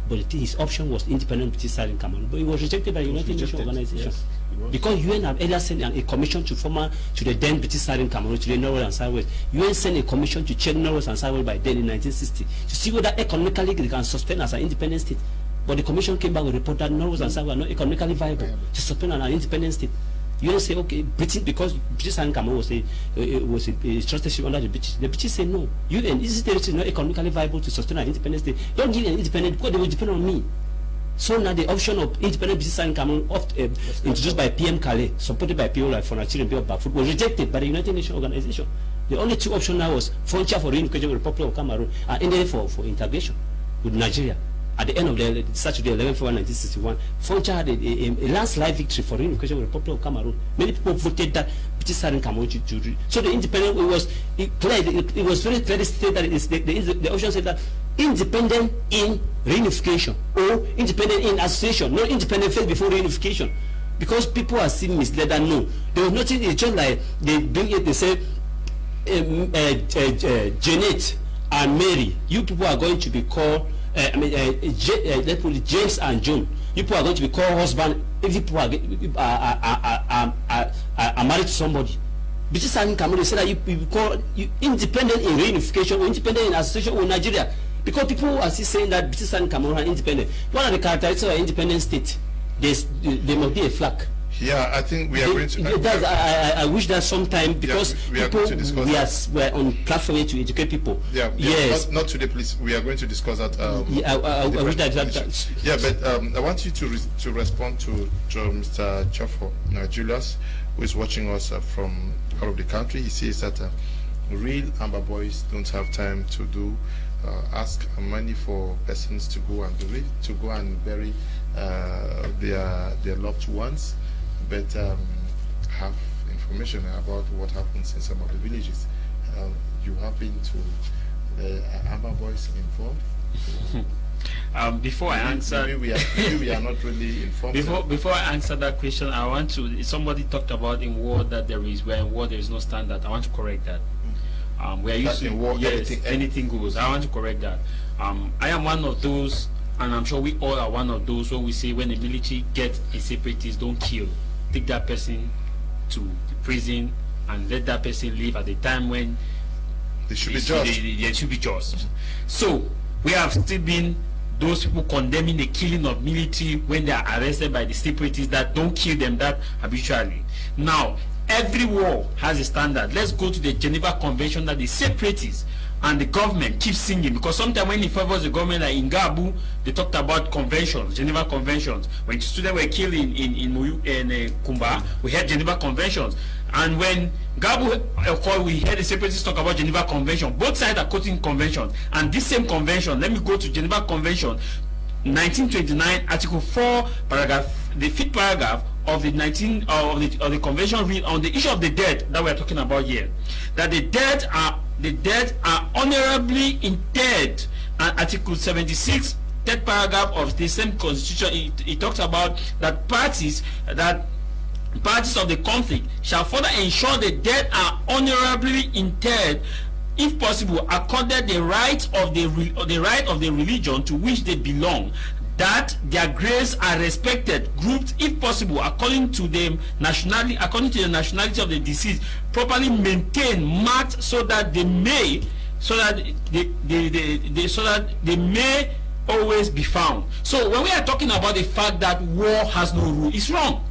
But his option was independent British side in Cameroon. But it was rejected by the United Nations Organization. Yes, because UN had earlier sent a commission to the then British side in Cameroon, to the North and Southwest. UN sent a commission to check North and Southwest by then in 1960 to see whether economically they can sustain as an independent state. But the commission came back with a report that North and South were not economically viable to sustain an independent state. UN say, okay, Britain, because British side in Cameroon was a trusted under the British. The British say no. UN, this territory is not economically viable to sustain an independent state. Don't give an independent because they will depend on me. So now the option of independent British side in Cameroon, introduced by PM Kale, supported by people like Fonachiri and Bill Bafoot, was rejected by the United Nations Organization. The only two options now was frontier for reunification with the Republic of Cameroon and ended for integration with Nigeria. At the end of the Saturday, 11th February 1961, Frontier had a landslide victory for reunification with the Republic of Cameroon. Many people voted that British side in Cameroon to so the independent, it was very clearly stated that the option said that independent in reunification or independent in association, not independent first before reunification. Because people are still misled and no. There was nothing, it's just like they bring it, they say, Janet and Mary, you people are going to be called, let's put it, James and John. You people are going to be called husband if you people are married to somebody. British side in Cameroon, they say that you call you independent in reunification or independent in association with Nigeria. Because people are still saying that British side in Cameroon are independent. One of the characteristics of an independent state, there must be a flag. Yeah, I think we are going to. I wish that sometime, because we are going to discuss we're on platform to educate people. Yeah, yes. Not today, please. We are going to discuss that. I wish that. Yeah, but I want you to respond to Mr. Chofo, Julius, who is watching us from out of the country. He says that real Amber boys don't have time to do ask money for persons to go and bury their loved ones. But have information about what happens in some of the villages. You have been to the Amber Boys informed? Before I answer, maybe we are not really informed. Before I answer that question, I want to. Somebody talked about in war that there is where in war there is no standard. I want to correct that. We are used to in war, yes, anything goes. I want to correct that. I am one of those, and I'm sure we all are one of those when we say when the military gets a separatist, don't kill, take that person to the prison and let that person live at the time when they should be judged. They should be judged. So we have still been those people condemning the killing of military when they are arrested by the separatists that don't kill them that habitually. Now, every war has a standard. Let's go to the Geneva Convention that the separatists and the government keep singing, because sometimes when it favors the government, like in Gabu, they talked about conventions, Geneva Conventions. When students were killed in Kumba, we had Geneva Conventions. And when Gabu we heard the separatists talk about Geneva Convention. Both sides are quoting conventions. And this same convention, let me go to Geneva Convention, 1929, Article 4, paragraph, the 5th paragraph of the of the convention read on the issue of the dead that we are talking about here, that the dead are honorably interred. And Article 76, 3rd paragraph of the same constitution, it talks about that parties of the conflict shall further ensure the dead are honorably interred, if possible, accorded the right of the religion to which they belong, that their graves are respected, grouped, if possible, according to the nationality of the deceased, properly maintained, marked, so that they may always be found. So when we are talking about the fact that war has no rule, it's wrong.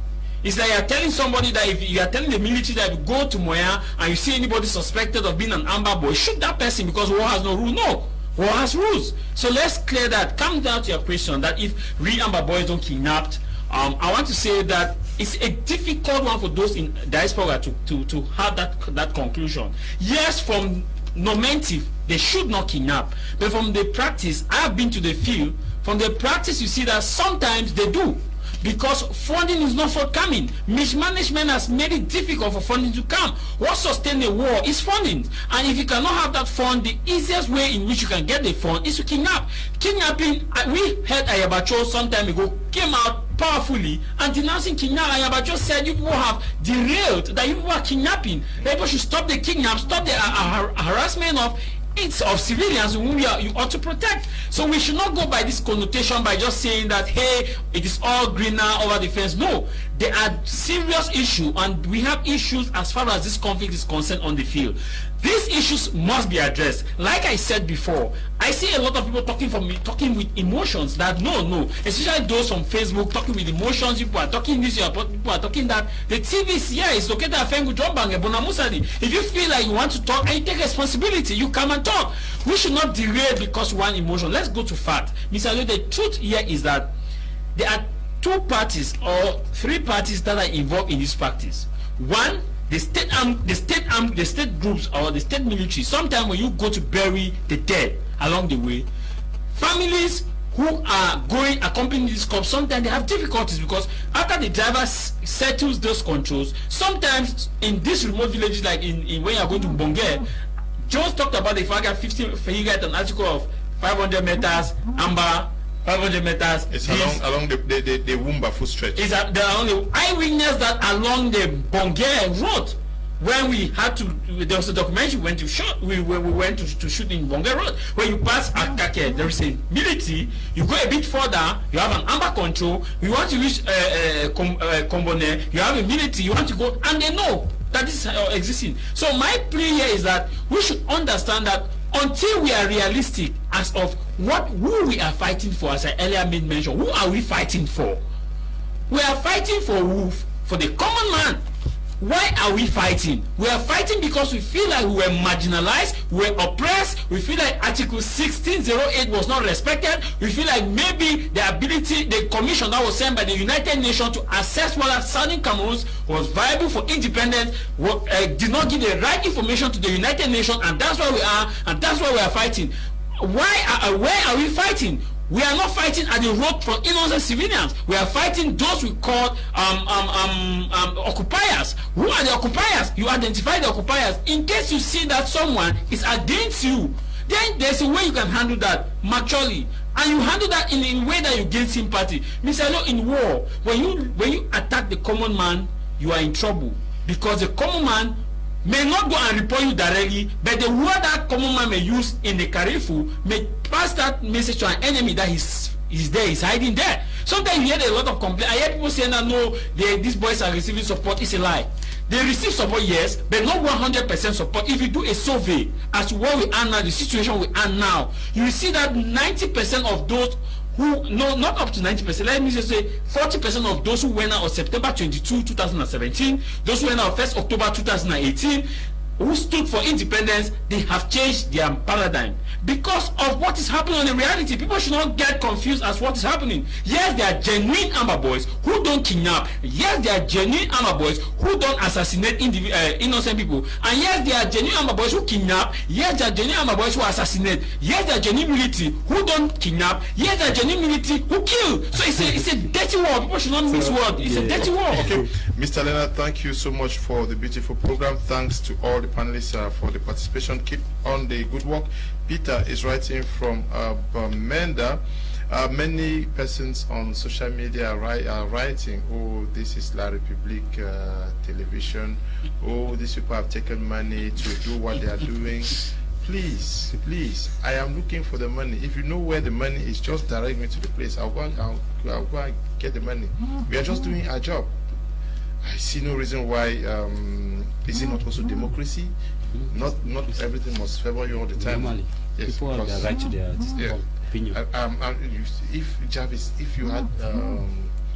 It's like you're telling somebody that if you are telling the military that you go to Moya and you see anybody suspected of being an Amber Boy, shoot that person because war has no rule. No, war has rules. So let's clear that. Come down to your question that if real Amber Boys don't kidnap, I want to say that it's a difficult one for those in diaspora to have that conclusion. Yes, from normative, they should not kidnap, but from the practice, I have been to the field. From the practice, you see that sometimes they do, because funding is not forthcoming. Mismanagement has made it difficult for funding to come. What sustains the war is funding, and if you cannot have that fund, the easiest way in which you can get the fund is to kidnap. Kidnapping, we heard Ayabacho some time ago came out powerfully and denouncing kidnapping. Ayabacho said you people have derailed, that you people are kidnapping. People should stop the kidnap, stop the harassment of civilians whom you ought to protect. So we should not go by this connotation by just saying that, hey, it is all greener over the fence. No, there are serious issues, and we have issues as far as this conflict is concerned on the field. These issues must be addressed. Like I said before, I see a lot of people talking with emotions. That no, especially those from Facebook talking with emotions. People are talking this, people are talking that. The TV here is located at Fengu Jombange, Bonamusadi. If you feel like you want to talk and you take responsibility, you come and talk. We should not derail because one emotion. Let's go to fact. Mr. Alo, the truth here is that there are two parties or three parties that are involved in this practice. One, the state groups or the state military. Sometimes when you go to bury the dead along the way, families who are going accompanying this corpse, sometimes they have difficulties, because after the driver settles those controls, sometimes in these remote villages, like in when you are going to Bonge, Jones talked about the fact that he got an article of 500 meters amber, 500 meters. It's along the Wumba foot stretch. Is that there are only eyewitness that along the Bonge road, when we had to, there was a documentary we went to shoot. We went to shoot in Bonge road. When you pass Akake, there is a military. You go a bit further, you have an amber control. You want to reach Kombone, you have a military. You want to go, and they know that this is existing. So my plea here is that we should understand that until we are realistic as of who we are fighting for, as I earlier made mention, who are we fighting for? We are fighting for who? For the common man. Why are we fighting? We are fighting because we feel like we were marginalized, we were oppressed, we feel like Article 1608 was not respected, we feel like maybe the commission that was sent by the United Nations to assess whether Southern Cameroon was viable for independence did not give the right information to the United Nations, and that's why we are, and that's why we are fighting. Where are we fighting? We are not fighting at the road from innocent civilians. We are fighting those we call occupiers. Who are the occupiers? You identify the occupiers. In case you see that someone is against you, then there's a way you can handle that maturely, and you handle that in a way that you gain sympathy. Mr. Lo, in war, when you attack the common man, you are in trouble, because the common man may not go and report you directly, but the word that common man may use in the Karifu may pass that message to an enemy that he's there, he's hiding there. Sometimes you hear a lot of complaints. I hear people saying that no, these boys are receiving support. It's a lie. They receive support, yes, but not 100% support. If you do a survey as to where we are now, the situation we are now, you will see that 90% of those who, no, not up to 90%, let me just say 40% of those who went out on September 22, 2017, those who went out on 1st October 2018, who stood for independence, they have changed their paradigm because of what is happening on the reality. People should not get confused as what is happening. Yes, there are genuine Amba boys who don't kidnap. Yes, there are genuine Amba boys who don't assassinate innocent people. And yes, there are genuine Amba boys who kidnap. Yes, there are genuine Amba boys who assassinate. Yes, there are genuine military who don't kidnap. Yes, there are genuine military who kill. So it's a dirty war. People should not mix words. It's a dirty war. Okay, Mr. Leonard, thank you so much for the beautiful program. Thanks to all the panelists for the participation. Keep on the good work. Peter is writing from Bamenda. Many persons on social media are writing, oh, this is La Republique television. Oh, these people have taken money to do what they are doing. Please, I am looking for the money. If you know where the money is, just direct me to the place. I'll go and get the money. We are just doing our job. I see no reason why. Is it not also democracy? Not everything must favor you all the time. Normally, yes, people have the right to their opinion. If Jarvis, if you had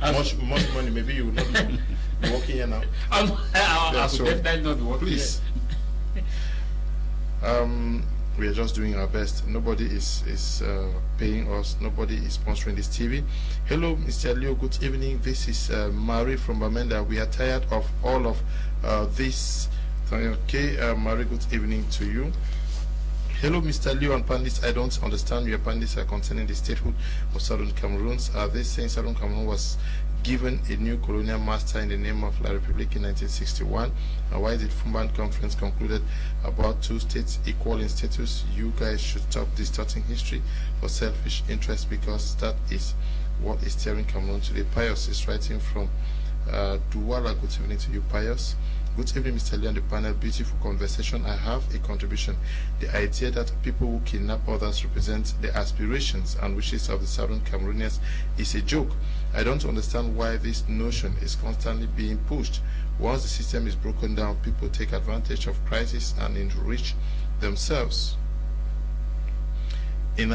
much money, maybe you would not be working here now. I would definitely not be working. Please. We are just doing our best. Nobody is paying us. Nobody is sponsoring this TV. Hello, Mr. Leo. Good evening. This is Marie from Bamenda. We are tired of all of this. Okay, Marie. Good evening to you. Hello, Mr. Leo and Pandits. I don't understand your Pandits are concerning the statehood of Southern Cameroons. Are they saying Southern Cameroon was given a new colonial master in the name of La Republique in 1961? And why did Fumban Conference concluded about two states equal in status? You guys should stop distorting history for selfish interest, because that is what is tearing Cameroon today. Pius is writing from Douala. Good evening to you, Pius. Good evening, Mr. Lee and the panel. Beautiful conversation. I have a contribution. The idea that people who kidnap others represent the aspirations and wishes of the Southern Cameroonians is a joke. I don't understand why this notion is constantly being pushed. Once the system is broken down, people take advantage of crisis and enrich themselves. In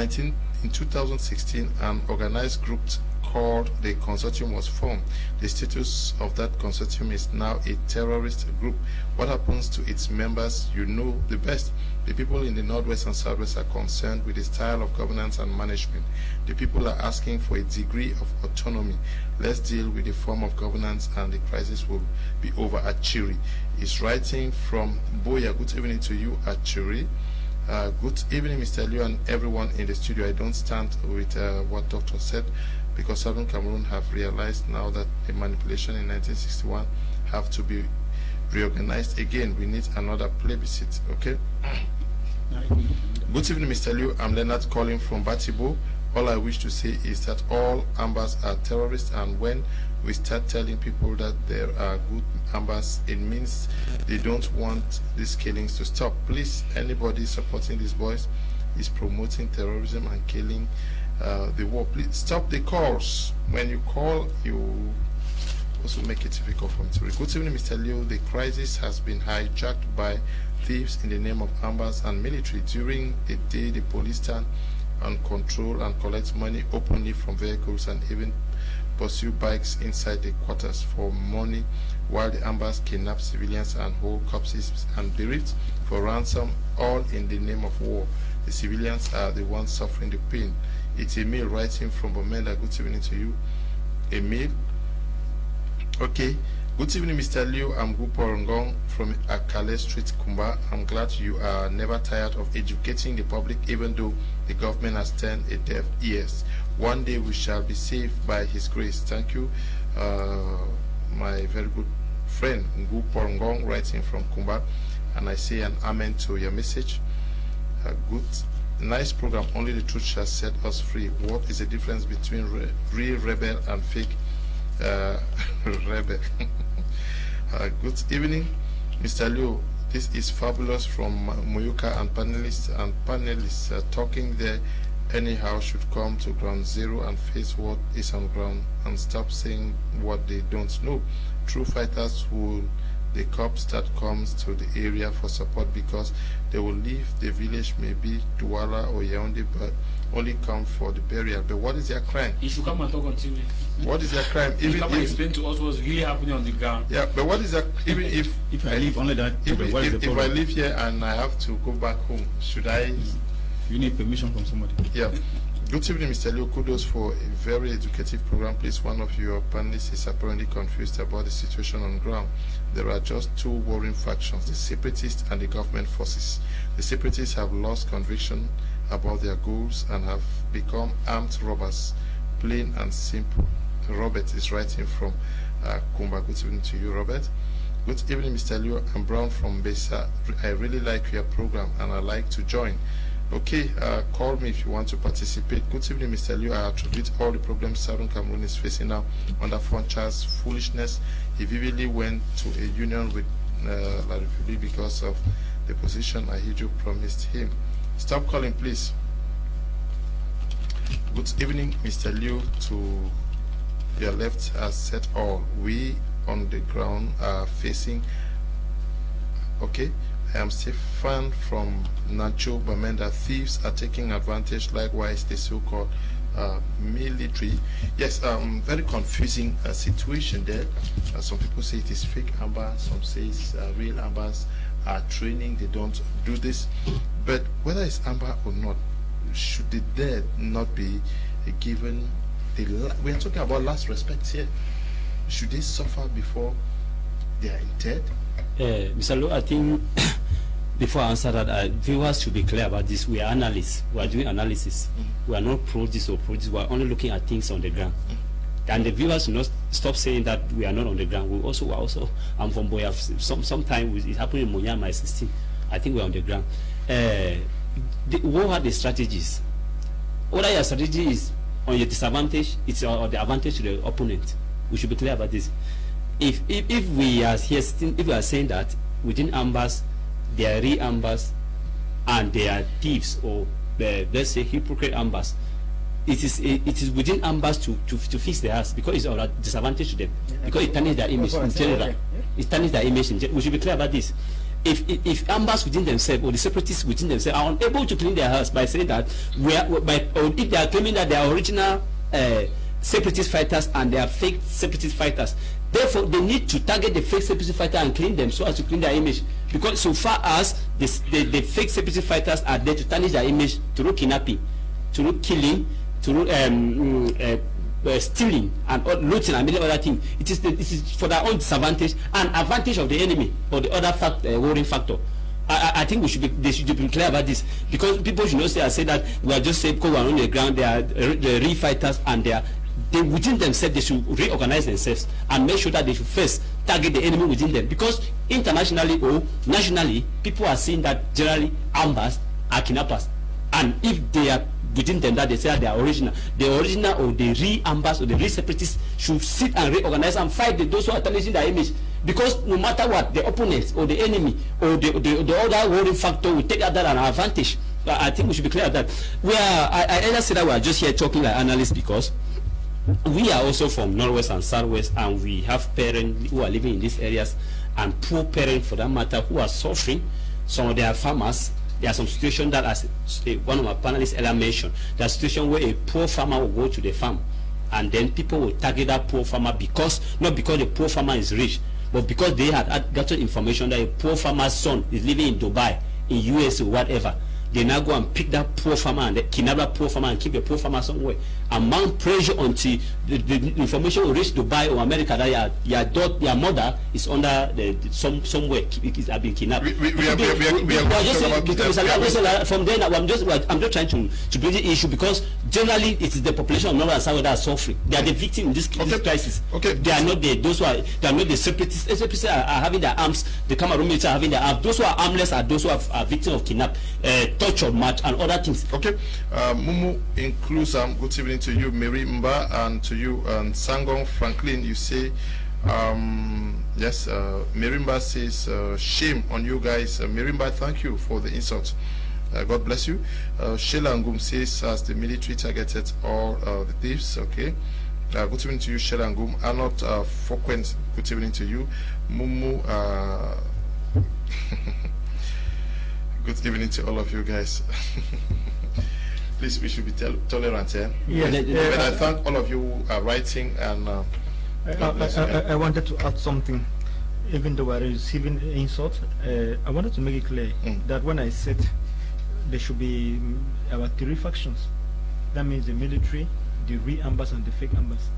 2016, an organized group called the Consortium was formed. The status of that consortium is now a terrorist group. What happens to its members, you know the best. The people in the Northwest and Southwest are concerned with the style of governance and management. The people are asking for a degree of autonomy. Let's deal with the form of governance and the crisis will be over. At Chiri is writing from Boya. Good evening to you, at Chiri. Good evening, Mr. Liu and everyone in the studio. I don't stand with what Doctor said, because Southern Cameroon have realized now that the manipulation in 1961 have to be reorganized again. We need another plebiscite. Okay. Good evening, Mr. Liu. I'm Leonard calling from Batibo. All I wish to say is that all Ambas are terrorists, and when we start telling people that there are good Ambas, it means they don't want these killings to stop. Please, anybody supporting these boys is promoting terrorism and killing the war. Please stop the calls. When you call, you also make it difficult for me to read. Good evening, Mr. Leo. The crisis has been hijacked by thieves in the name of Ambas and military. During the day, the police stand and control and collect money openly from vehicles and even pursue bikes inside the quarters for money, while the Ambas kidnap civilians and hold corpses and bereaved for ransom, all in the name of war. The civilians are the ones suffering the pain. It's Emil writing from Bomenda. Good evening to you, Emil. Okay. Good evening, Mr. Liu. I'm Guporongong from Akale Street, Kumba. I'm glad you are never tired of educating the public, even though the government has turned a deaf ears. One day we shall be saved by His grace. Thank you, my very good friend Ngu Porngong, writing from Kumba, and I say an amen to your message. Good, nice program. Only the truth shall set us free. What is the difference between real rebel and fake rebel? Good evening, Mr. Liu. This is fabulous from Muyuka, and panelists talking there anyhow should come to ground zero and face what is on ground and stop saying what they don't know. True fighters will the cops that comes to the area for support, because they will leave the village, maybe Douala or Yaoundé, but only come for the burial. But what is their crime? You should come and talk on TV. What is their crime? Even come and explain to us what's really happening on the ground. Yeah, but what is that? Even if I leave only that, if I live here and I have to go back home, should I? You need permission from somebody. Yeah. Good evening, Mr. Leo. Kudos for a very educative program. Please, one of your panelists is apparently confused about the situation on ground. There are just two warring factions, the separatists and the government forces. The separatists have lost conviction about their goals and have become armed robbers, plain and simple. Robert is writing from Kumba. Good evening to you, Robert. Good evening, Mr. Leo. I'm Brown from Besa. I really like your program and I like to join. Okay, call me if you want to participate. Good evening, Mr. Liu. I attribute all the problems Southern Cameroon is facing now under Foncha's foolishness. He vividly went to a union with La République because of the position Ahidjo promised him. Stop calling, please. Good evening, Mr. Liu. To your left has said all. We on the ground are facing. Okay. I am Stefan from Nacho Bamenda. Thieves are taking advantage, likewise the so-called military. Yes, very confusing situation there. Some people say it is fake amber, some say it's real ambers are training, they don't do this. But whether it's amber or not, should the dead not be given we are talking about last respect here. Should they suffer before they are interred? Mr. Lo, I think before I answer that, viewers should be clear about this. We are analysts. We are doing analysis. We are not pro this or pro this. We are only looking at things on the ground. And the viewers should not stop saying that we are not on the ground. We also I'm from Boya. Sometimes it happened in Monya, my 16. I think we are on the ground. What are the strategies? Whether your strategy is on your disadvantage, it's on the advantage to the opponent. We should be clear about this. If we are here, if we are saying that within ambers, there are real ambers and there are thieves or let's say hypocrite ambers, it is within ambers to fix their house, because it's a disadvantage to them, because it tarnishes their image in general. It tarnishes their image in general. We should be clear about this. If ambers within themselves or the separatists within themselves are unable to clean their house by saying that or if they are claiming that they are original separatist fighters and they are fake separatist fighters, therefore they need to target the fake separatist fighter and clean them so as to clean their image, because so far as the fake separatist fighters are there to tarnish their image through kidnapping, through killing, through stealing and looting and many other things, it is for their own disadvantage and advantage of the enemy or the other worrying factor. I think they should be clear about this, because people should not say that we are just saying because we are on the ground, they are real fighters, and they within themselves they should reorganize themselves and make sure that they should first target the enemy within them, because internationally or nationally people are saying that generally ambers are kidnappers, and if they are within them that they say that they are original or the real ambers or the real separatists should sit and reorganize and fight those who are tarnishing their image, because no matter what, the opponents or the enemy or the other worrying factor will take that an advantage. I think we should be clear that I either say that we are just here talking like analysts, because we are also from Northwest and Southwest, and we have parents who are living in these areas and poor parents for that matter who are suffering. Some of their farmers. There are some situations that, as one of my panelists earlier mentioned, there are situations where a poor farmer will go to the farm, and then people will target that poor farmer not because the poor farmer is rich, but because they had gotten information that a poor farmer's son is living in Dubai, in US or whatever. they now go and pick that poor farmer and they kidnap that poor farmer and keep the poor farmer somewhere and mount pressure until the information will reach Dubai or America that your mother is under somewhere has been kidnapped. From then I'm just trying to bring the issue because generally it is the population of North and South that are suffering. They are the victim in this crisis. Okay. They are not the separatists. The separatists are having their arms. The Cameroon military are having their arms. Those who are armless are those who are victims of kidnap, torture, match, and other things. Okay. Mumu includes good evening to you, Mary Mba, and to you, Sangong Franklin. You say, yes, Mirimba says, shame on you guys. Mirimba, thank you for the insult. God bless you. Sheila Ngum says, as the military targeted all the thieves. Okay. Good evening to you, Sheila Ngum. Arnold Fokwens, good evening to you. Mumu, good evening to all of you guys. Please, we should be tolerant here. Yes. But I thank all of you who are writing and I wanted to add something. Even though we're receiving insults, I wanted to make it clear that when I said there should be about 3 factions, that means the military, the real Ambas and the fake Ambas.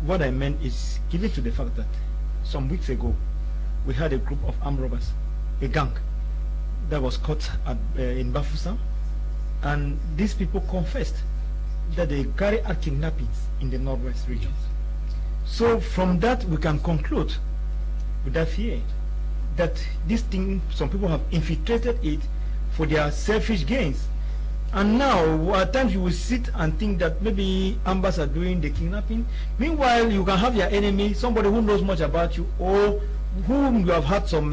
What I meant is, given to the fact that some weeks ago we had a group of armed robbers, a gang that was caught in Bafoussam, and these people confessed that they carry out kidnappings in the northwest region. So from that we can conclude without fear that this thing, some people have infiltrated it for their selfish gains. And now at times you will sit and think that maybe Ambas are doing the kidnapping. Meanwhile, you can have your enemy, somebody who knows much about you or whom you have had some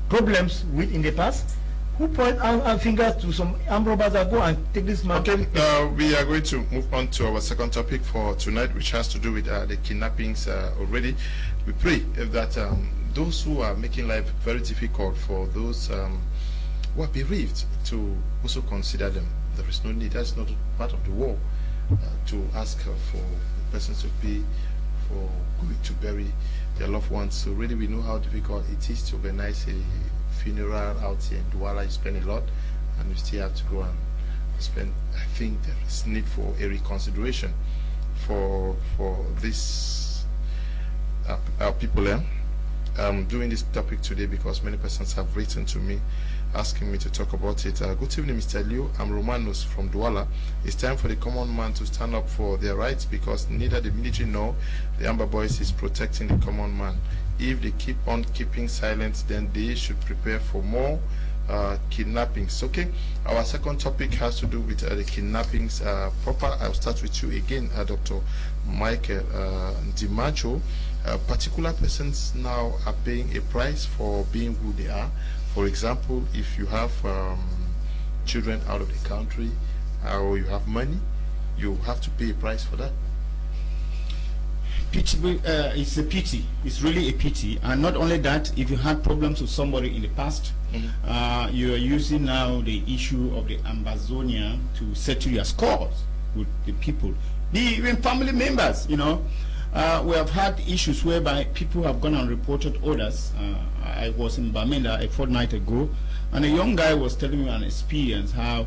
problems with in the past, who point our fingers to some armed robbers that go and take this man. Okay, we are going to move on to our second topic for tonight, which has to do with the kidnappings already. We pray that those who are making life very difficult for those who are bereaved to also consider them. There is no need, that's not part of the war, to ask for the persons to pay for going to bury their loved ones. So really we know how difficult it is to organize a funeral out here in Douala. You spend a lot and you still have to go and spend. I think there is need for a reconsideration for this people here. I'm doing this topic today because many persons have written to me asking me to talk about it. Good evening, Mr. Liu. I'm Romanos from Douala. It's time for the common man to stand up for their rights because neither the military nor the Amber Boys is protecting the common man. If they keep on keeping silent, then they should prepare for more kidnappings. Okay, our second topic has to do with the kidnappings proper. I'll start with you again, Dr. Michael DiMaggio. Particular persons now are paying a price for being who they are. For example, if you have children out of the country or you have money, you have to pay a price for that. It's a pity. It's really a pity. And not only that, if you had problems with somebody in the past, you are using now the issue of the Ambazonian to settle your scores with the people, even family members. You know, we have had issues whereby people have gone and reported orders. I was in Bamenda a fortnight ago, and a young guy was telling me an experience how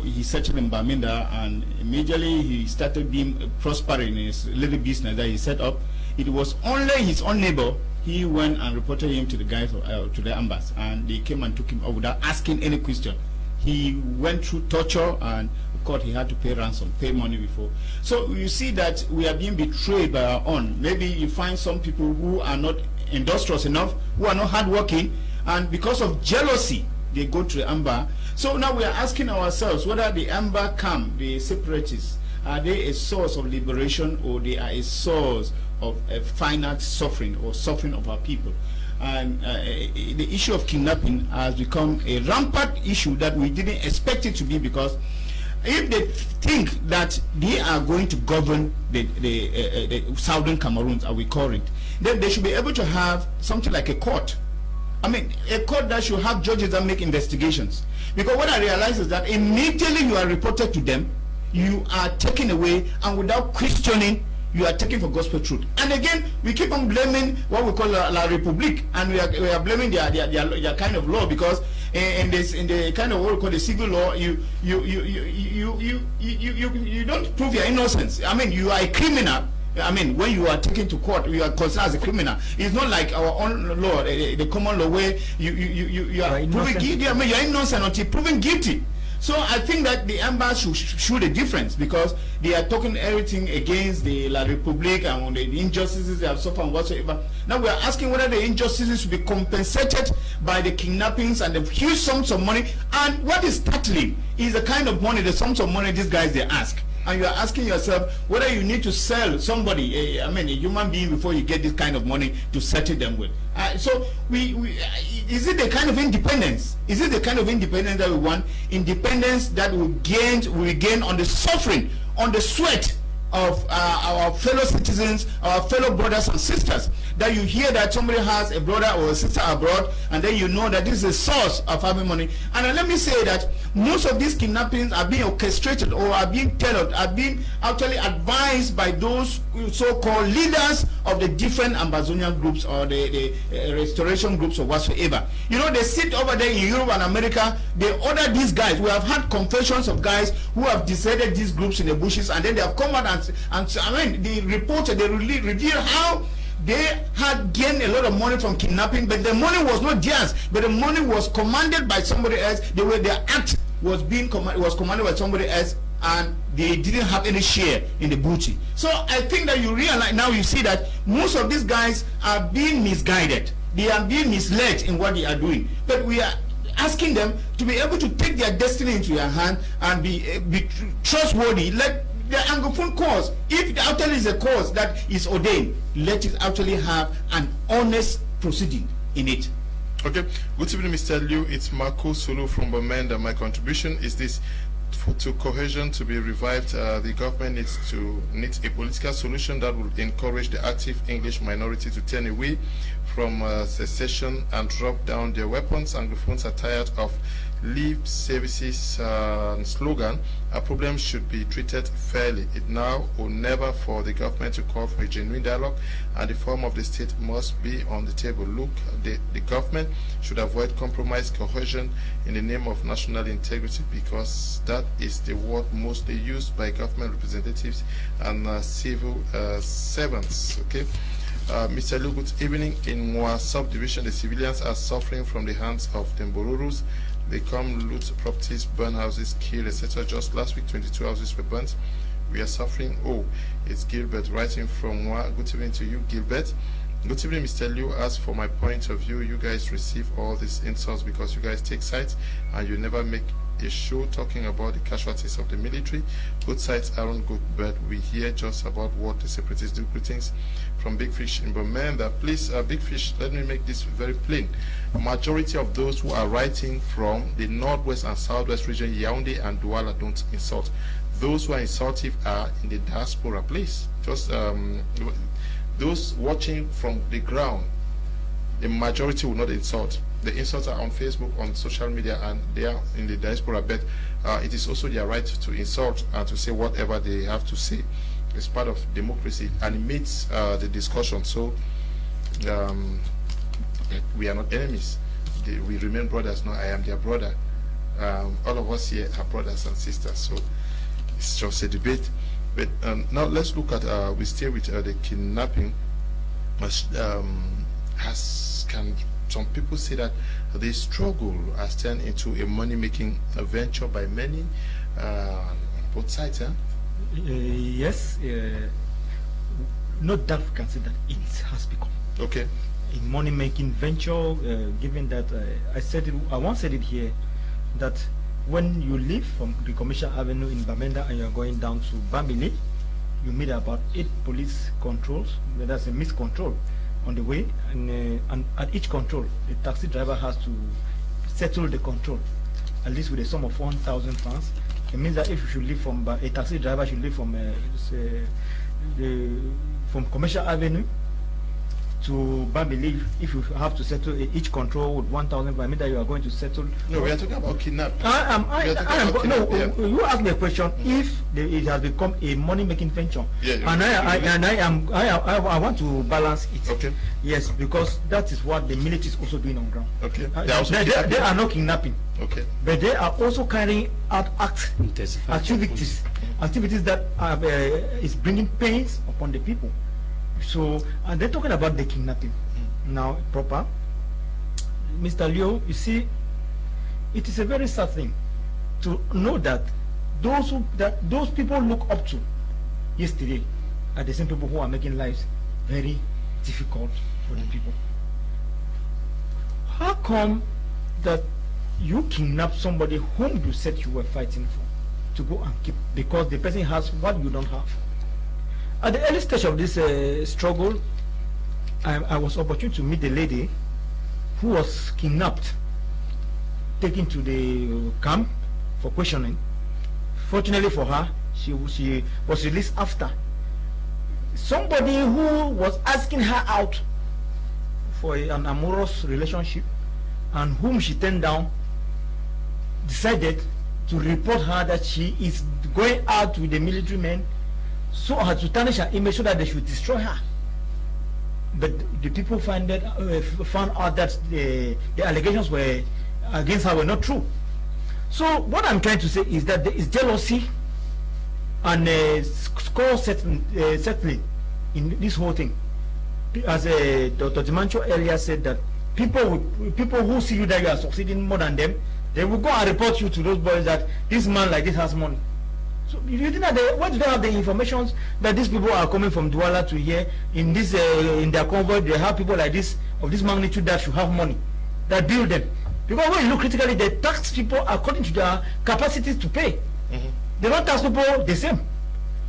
he settled in Bamenda, and immediately he started being prospering in his little business that he set up. It was only his own neighbor. He went and reported him to the guys to the Ambas, and they came and took him out without asking any question. He went through torture, and of course he had to pay ransom, pay money before. So you see that we are being betrayed by our own. Maybe you find some people who are not industrious enough, who are not hardworking, and because of jealousy, they go to the Amber. So now we are asking ourselves whether the Amber camp, the separatists, are they a source of liberation or they are a source of finite suffering or suffering of our people? And the issue of kidnapping has become a rampant issue that we didn't expect it to be, because if they think that they are going to govern the southern Cameroon, as we call it, then they should be able to have something like a court. I mean, a court that should have judges that make investigations. Because what I realize is that immediately you are reported to them, you are taken away, and without questioning, you are taken for gospel truth. And again, we keep on blaming what we call La République, and we are blaming their kind of law, because in the kind of what we call the civil law, you don't prove your innocence. I mean, you are a criminal. I mean, when you are taken to court, you are considered as a criminal. It's not like our own law, the common law, where you are proven guilty. I mean, you are innocent until proven guilty. So I think that the embassy should show the difference, because they are talking everything against the La Republique and the injustices they have suffered and whatsoever. Now we are asking whether the injustices should be compensated by the kidnappings and the huge sums of money. And what is startling is the kind of money, the sums of money these guys they ask. And you are asking yourself whether you need to sell somebody, a human being, before you get this kind of money to settle them with. So is it the kind of independence? Is it the kind of independence that we want? Independence that we gain on the suffering, on the sweat of our fellow citizens, our fellow brothers and sisters. That you hear that somebody has a brother or a sister abroad, and then you know that this is a source of having money. And let me say that most of these kidnappings are being orchestrated or are being tailored, are being actually advised by those so-called leaders of the different Ambazonian groups or the restoration groups or whatsoever. You know, they sit over there in Europe and America, they order these guys. We have had confessions of guys who have deserted these groups in the bushes, and then they have come out and I mean, they reported, they reveal how they had gained a lot of money from kidnapping, but the money was not theirs, but the money was commanded by somebody else. The way their act was being commanded by somebody else, and they didn't have any share in the booty. So I think that you realize now, you see that most of these guys are being misguided. They are being misled in what they are doing. But we are asking them to be able to take their destiny into their hand and be trustworthy. Let the Anglophone cause, if it actually is a cause that is ordained, let it actually have an honest proceeding in it. Okay, good evening, Mr. Liu. It's Marco Solo from Bamenda. My contribution is this: to cohesion to be revived, the government needs a political solution that will encourage the active English minority to turn away from secession and drop down their weapons. Anglophones are tired of lip services slogan. Our problems should be treated fairly. It now or never for the government to call for a genuine dialogue, and the form of the state must be on the table. Look, the government should avoid compromise cohesion in the name of national integrity, because that is the word mostly used by government representatives and civil servants. Okay. Mr. Liu, good evening. In Mwa subdivision, the civilians are suffering from the hands of the Mbororus. They come, loot properties, burn houses, kill, etc. Just last week, 22 houses were burnt. We are suffering. Oh, it's Gilbert writing from Mwa. Good evening to you, Gilbert. Good evening, Mr. Liu. As for my point of view, you guys receive all these insults because you guys take sides and you never make a show talking about the casualties of the military. Both sides aren't good, but we hear just about what the separatists do. Greetings from Big Fish in Bamenda. Please, Big Fish, let me make this very plain. A majority of those who are writing from the northwest and southwest region, Yaoundé and Douala, don't insult. Those who are insultive are in the diaspora. Please, just those watching from the ground, the majority will not insult. The insults are on Facebook, on social media, and they are in the diaspora. But it is also their right to insult and to say whatever they have to say. It's part of democracy, it animates the discussion. So we are not enemies. We remain brothers. No, I am their brother. All of us here are brothers and sisters. So it's just a debate. But now let's look at, we stay with the kidnapping. Can some people say that the struggle has turned into a money-making venture by many on both sides? Yes, not that we can say that it has become okay a money-making venture, given that I once said it here, that when you leave from the Commercial Avenue in Bamenda and you're going down to Bamili, you meet about 8 police controls. That's a miscontrol on the way, and at each control, the taxi driver has to settle the control, at least with a sum of 1,000 francs. It means that if you should leave from a taxi driver should leave from Commercial Avenue to Bambili, if you have to settle each control with 1,000, I mean that you are going to settle. No, we are talking about kidnapping. You asked me a question. If it has become a money-making venture, yeah, I want to balance it. Okay. Yes, because that is what the military is also doing on ground. Okay. They are not kidnapping. Okay. But they are also carrying out activities that is bringing pains upon the people. So, and they're talking about the kidnapping now proper. Mr. Leo, you see, it is a very sad thing to know that those people look up to yesterday are the same people who are making lives very difficult for the people. How come that you kidnap somebody whom you said you were fighting for to go and keep because the person has what you don't have? At the early stage of this struggle, I was opportune to meet the lady who was kidnapped, taken to the camp for questioning. Fortunately for her, she was released after. Somebody who was asking her out for an amorous relationship and whom she turned down decided to report her that she is going out with the military men so as to tarnish her image so that they should destroy her. But the people found out that the allegations were against her were not true. So what I'm trying to say is that there is jealousy and score settling in this whole thing. As Dr. Dimancho earlier said, that people who see you that you are succeeding more than them, they will go and report you to those boys that this man like this has money. So you think that where do they have the information that these people are coming from Douala to here in this in their convoy? They have people like this of this magnitude that should have money, that build them. Because when you look critically, they tax people according to their capacities to pay. They don't tax people the same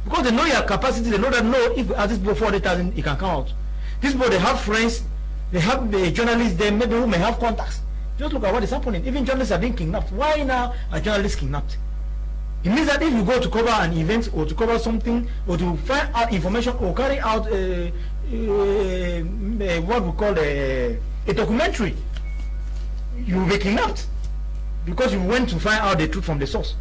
because they know your capacity. They know that if at this people 400,000, it can come out. These people, they have friends, they have the journalists, they maybe who may have contacts. Just look at what is happening. Even journalists are being kidnapped. Why now are journalists kidnapped? It means that if you go to cover an event or to cover something or to find out information or carry out what we call a documentary, you will be kidnapped because you went to find out the truth from the source.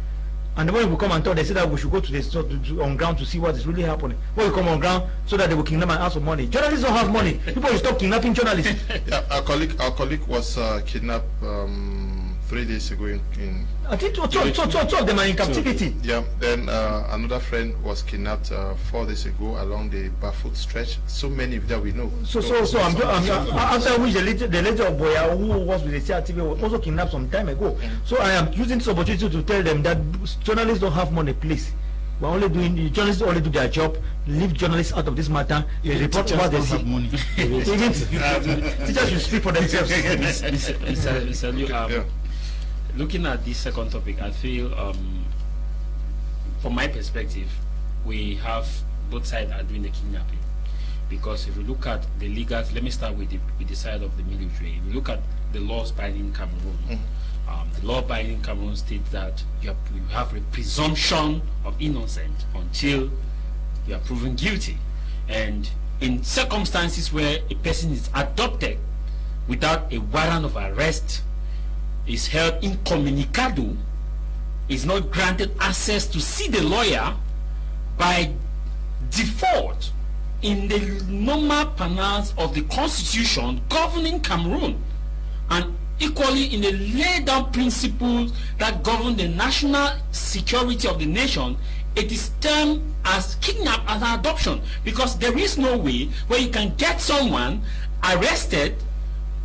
And when we come and talk, they say that we should go to the source on ground to see what is really happening. When we come on ground, so that they will kidnap and ask for money. Journalists don't have money. People will stop kidnapping journalists. Yeah, our colleague was kidnapped 3 days ago in I think two of them are in captivity. Yeah, then another friend was kidnapped 4 days ago along the barefoot stretch. So many that we know. So I'm after which the lady of Boya who was with the CRTV was also kidnapped some time ago. So I am using this opportunity to tell them that journalists don't have money, please. We're only doing the journalists only do their job. Leave journalists out of this matter. They report what they see. Money. Teachers should speak for themselves. Mr. Liu, looking at this second topic, I feel, from my perspective, we have both sides are doing the kidnapping. Because if you look at the legal, let me start with the side of the military. If you look at the laws binding Cameroon, the law binding Cameroon states that you have a presumption of innocence until you are proven guilty. And in circumstances where a person is adopted without a warrant of arrest, is held incommunicado, is not granted access to see the lawyer, by default in the normal panels of the constitution governing Cameroon, and equally in the laid down principles that govern the national security of the nation, it is termed as kidnap as an adoption, because there is no way where you can get someone arrested.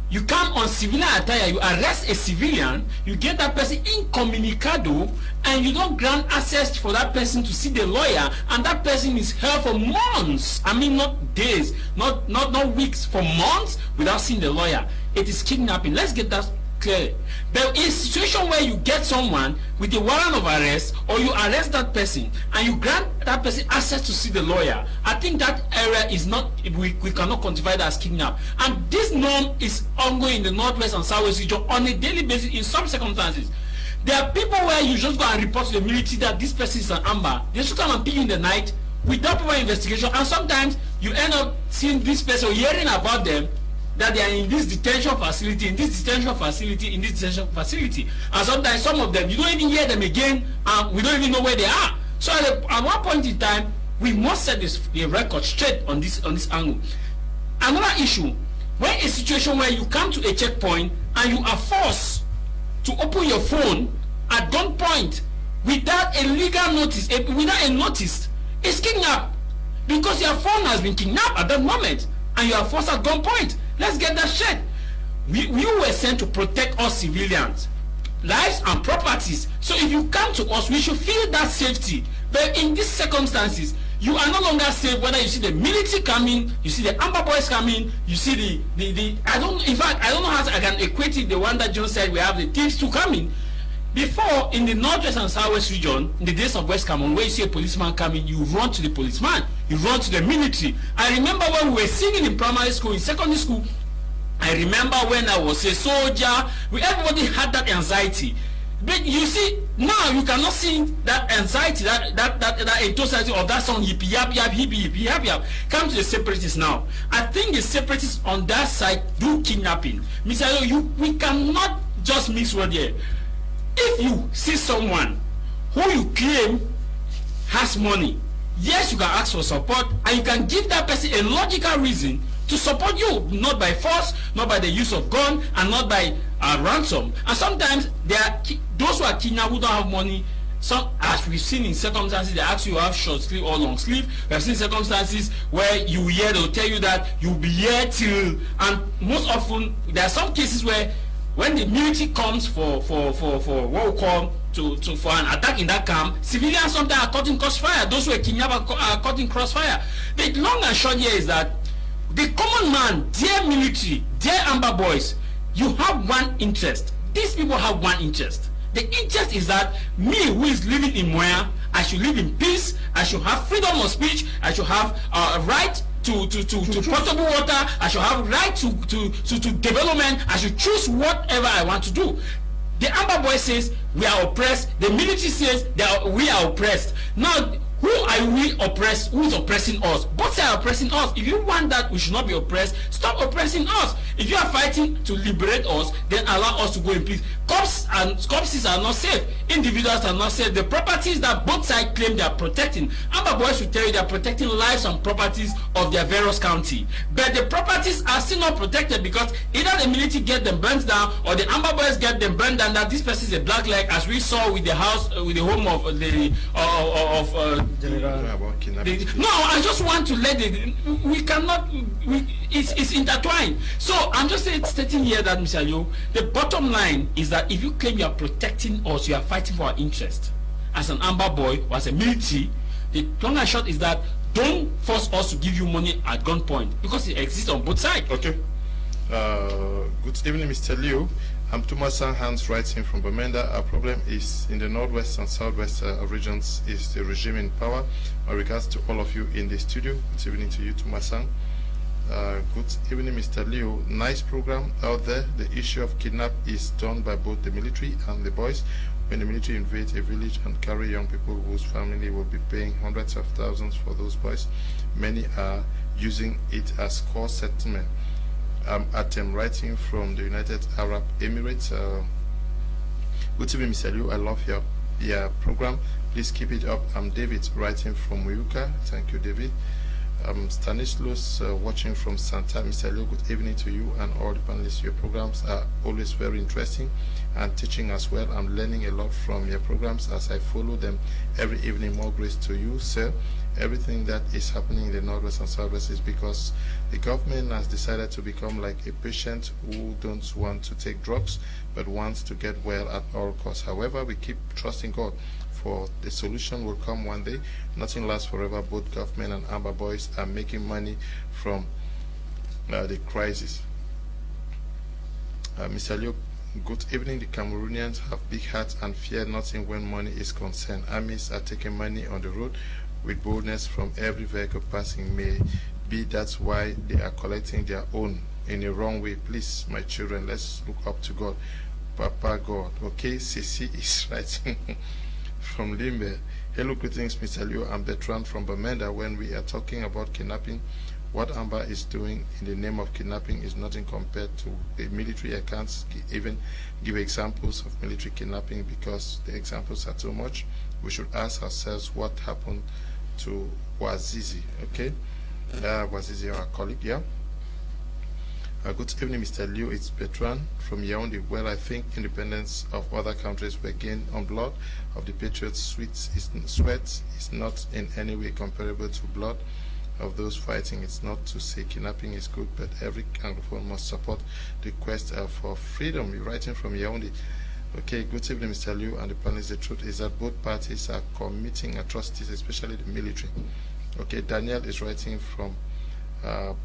You come on civilian attire, you arrest a civilian, you get that person incommunicado, and you don't grant access for that person to see the lawyer, and that person is held for months. I mean, not days, not weeks, for months without seeing the lawyer. It is kidnapping. Let's get that clear. But in a situation where you get someone with a warrant of arrest, or you arrest that person and you grant that person access to see the lawyer, I think that area is not, we cannot quantify that as kidnap. And this norm is ongoing in the northwest and southwest region on a daily basis in some circumstances. There are people where you just go and report to the military that this person is an amber. They should come and pick you in the night without proper investigation, and sometimes you end up seeing this person, hearing about them, that they are in this detention facility, in this detention facility, in this detention facility, and sometimes some of them you don't even hear them again, and we don't even know where they are. So at one point in time, we must set the record straight on this angle. Another issue, when a situation where you come to a checkpoint and you are forced to open your phone at gunpoint without a legal notice, without a notice, it's kidnapped, because your phone has been kidnapped at that moment and you are forced at gunpoint. Let's get that straight. We were sent to protect us civilians, lives and properties. So if you come to us, we should feel that safety. But in these circumstances, you are no longer safe. Whether you see the military coming, you see the Amber Boys coming, you see the I don't know how I can equate it. The one that John said we have the thieves too coming. Before, in the northwest and southwest region, in the days of West Cameroon, where you see a policeman coming, you run to the policeman, you run to the military. I remember when we were singing in primary school, in secondary school, I remember when I was a soldier, everybody had that anxiety. But you see, now you cannot see that anxiety, that enthusiasm of that song, yippee yap yap, yippee yippee yap yap. Come to the separatists now. I think the separatists on that side do kidnapping. Mr. We cannot just mix word here. If you see someone who you claim has money, yes, you can ask for support, and you can give that person a logical reason to support you, not by force, not by the use of gun, and not by ransom. And sometimes there are those who are kidnapped who don't have money. Some, as we've seen in circumstances, they ask you to have short sleeve or long sleeve. We have seen circumstances where you hear, they'll tell you that you'll be here till, and most often there are some cases where when the military comes for what we call for an attack in that camp, civilians sometimes are caught in crossfire. Those who are kidnapped are caught in crossfire. The long and short here is that the common man, dear military, dear Amber Boys, you have one interest. These people have one interest. The interest is that me, who is living in Moya, I should live in peace. I should have freedom of speech. I should have a right to potable water. I should have right to development. I should choose whatever I want to do. The Amber Boy says we are oppressed. The military says we are oppressed. Now, who are we oppressed? Who is oppressing us? Both sides are oppressing us. If you want that we should not be oppressed, stop oppressing us. If you are fighting to liberate us, then allow us to go in peace. Corpses are not safe. Individuals are not safe. The properties that both sides claim they are protecting, Amber Boys will tell you they are protecting lives and properties of their various county. But the properties are still not protected because either the military get them burnt down or the Amber Boys get them burned down. That this person is a black leg, as we saw with the house, with the home of the no, I just want to let it. We cannot. It's intertwined. So I'm just stating here that, Mr. Yo, the bottom line is that if you claim you are protecting us, you are fighting for our interest as an Amber Boy or as a military, the long and short is that don't force us to give you money at gunpoint because it exists on both sides. Okay. Good evening, Mr. Leo. I'm Thomasan Hans writing from Bamenda. Our problem is in the northwest and southwest regions is the regime in power. My regards to all of you in the studio. Good evening to you, Thomasan. Good evening, Mr. Leo. Nice program out there. The issue of kidnap is done by both the military and the boys. When the military invades a village and carry young people whose family will be paying hundreds of thousands for those boys, many are using it as core settlement. I'm writing from the United Arab Emirates. Good evening, Mr. Liu. I love your program. Please keep it up. I'm David, writing from Muyuka. Thank you, David. Stanislas, watching from Santa. Mr. Liu, good evening to you and all the panelists. Your programs are always very interesting and teaching as well. I'm learning a lot from your programs as I follow them every evening. More grace to you, sir. Everything that is happening in the northwest and southwest is because the government has decided to become like a patient who don't want to take drugs but wants to get well at all costs. However, we keep trusting God for the solution will come one day. Nothing lasts forever. Both government and Amber Boys are making money from the crisis. Mr. Liu, good evening. The Cameroonians have big hearts and fear nothing when money is concerned. Armies are taking money on the road with boldness from every vehicle passing. May be that's why they are collecting their own in a wrong way. Please, my children, let's look up to God. Papa God. Okay, Sisi is writing from Limbe. Hello, greetings, Mr. Liu. I'm Bertrand from Bamenda. When we are talking about kidnapping, what Amba is doing in the name of kidnapping is nothing compared to the military. I can't even give examples of military kidnapping because the examples are too much. We should ask ourselves what happened to Wazizi, okay? Wazizi, our colleague, yeah? Good evening, Mr. Liu. It's Bertrand from Yaoundé. Well, I think independence of other countries were gained on blood of the patriots. Sweat is not in any way comparable to blood of those fighting. It's not to say kidnapping is good, but every Anglophone must support the quest for freedom. You're writing from Yaoundé. Okay, good evening, Mr. Liu and the panelists. The truth is that both parties are committing atrocities, especially the military. Okay, Daniel is writing from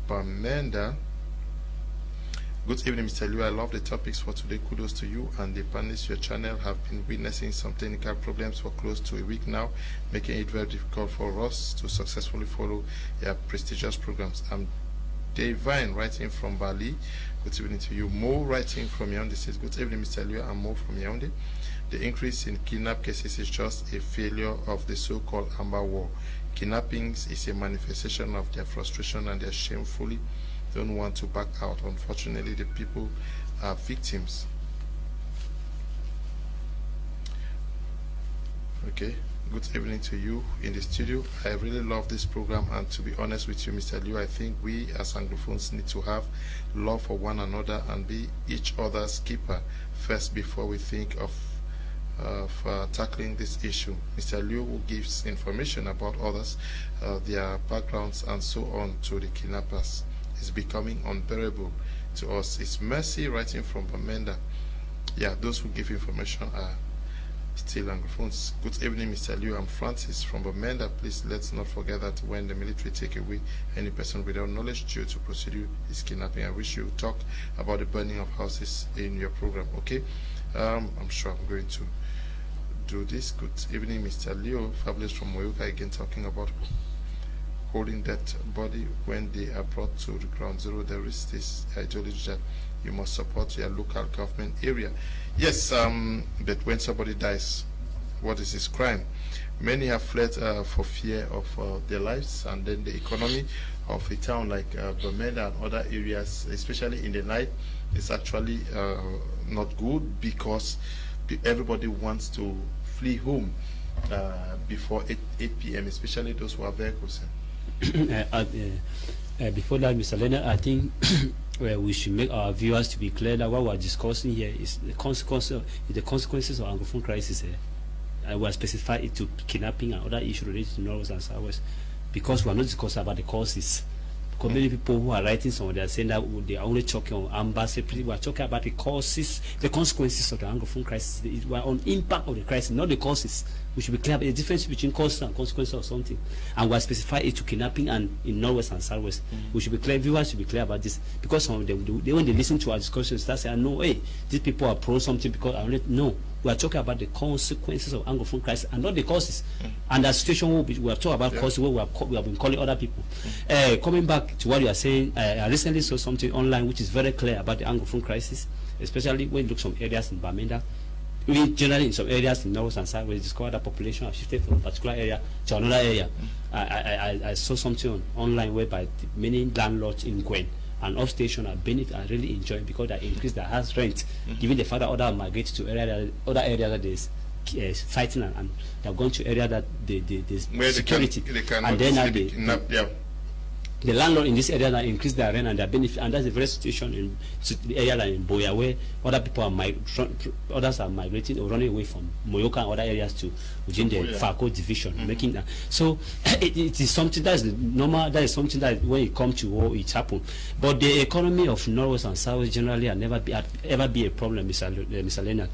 Bamenda. Good evening, Mr. Liu. I love the topics for today. Kudos to you and the panelists. Your channel have been witnessing some technical problems for close to a week now, making it very difficult for us to successfully follow your prestigious programs. I'm Divine writing from Bali. Good evening to you. Mo writing from Yaoundé says, good evening, Mr. Liu. I'm Mo from Yaoundé. The increase in kidnap cases is just a failure of the so-called Amber War. Kidnappings is a manifestation of their frustration and their shamefully don't want to back out. Unfortunately, the people are victims. Okay, good evening to you in the studio. I really love this program, and to be honest with you, Mr. Liu, I think we as Anglophones need to have love for one another and be each other's keeper first before we think of tackling this issue. Mr. Liu, who gives information about others, their backgrounds and so on to the kidnappers, is becoming unbearable to us. It's Mercy writing from Bamenda. Yeah, those who give information are still Anglophones. Good evening, Mr. Liu. I'm Francis from Bamenda. Please let's not forget that when the military take away any person without knowledge due to procedure is kidnapping. I wish you talk about the burning of houses in your program. Okay, I'm sure I'm going to do this. Good evening, Mr. Liu. Fabulous from Moyoka again, talking about holding that body when they are brought to the ground zero. There is this ideology that you must support your local government area. Yes, but when somebody dies, what is his crime? Many have fled for fear of their lives, and then the economy of a town like Bamenda and other areas, especially in the night, is actually not good because everybody wants to flee home before 8 p.m., especially those who have vehicles. Before that, Mr. Leonard, I think we should make our viewers to be clear that what we are discussing here is the consequences of Anglophone crisis. I will specify it to kidnapping and other issues related to North and Southwest, because we are not discussing about the causes. Because many people who are writing some, they are saying that they are only talking on ambassador. We are talking about the causes, the consequences of the Anglophone crisis. We are on impact of the crisis, not the causes. We should be clear about the difference between causes and consequences of something. And we are specifying it to kidnapping and in Northwest and Southwest. We should be clear, viewers should be clear about this. Because some of them, when they listen to our discussions, they say, no, hey, these people are pro something because I don't know. We are talking about the consequences of Anglophone crisis and not the causes. And the situation we are talking about causes where we have been calling other people. Coming back to what you are saying, I recently saw something online which is very clear about the Anglophone crisis, especially when you look some areas in Bamenda. Generally, in some areas in North and South, we discovered that population have shifted from a particular area to another area. I saw something online whereby many landlords in Gwen and off station are really enjoying because they increase their house rent, given the fact that other migrated to other areas that there's fighting and they're going to area that there's security. And then the landlord in this area that increase their rent and their benefit, and that's the very situation in the area like in Boya, where other people are others are migrating or running away from Moyoka and other areas to within the Farco division, making that. So it is something that is normal. That is something that when it comes to war, it happens. But the economy of Northwest and South generally ever be a problem, Mr. Leonard.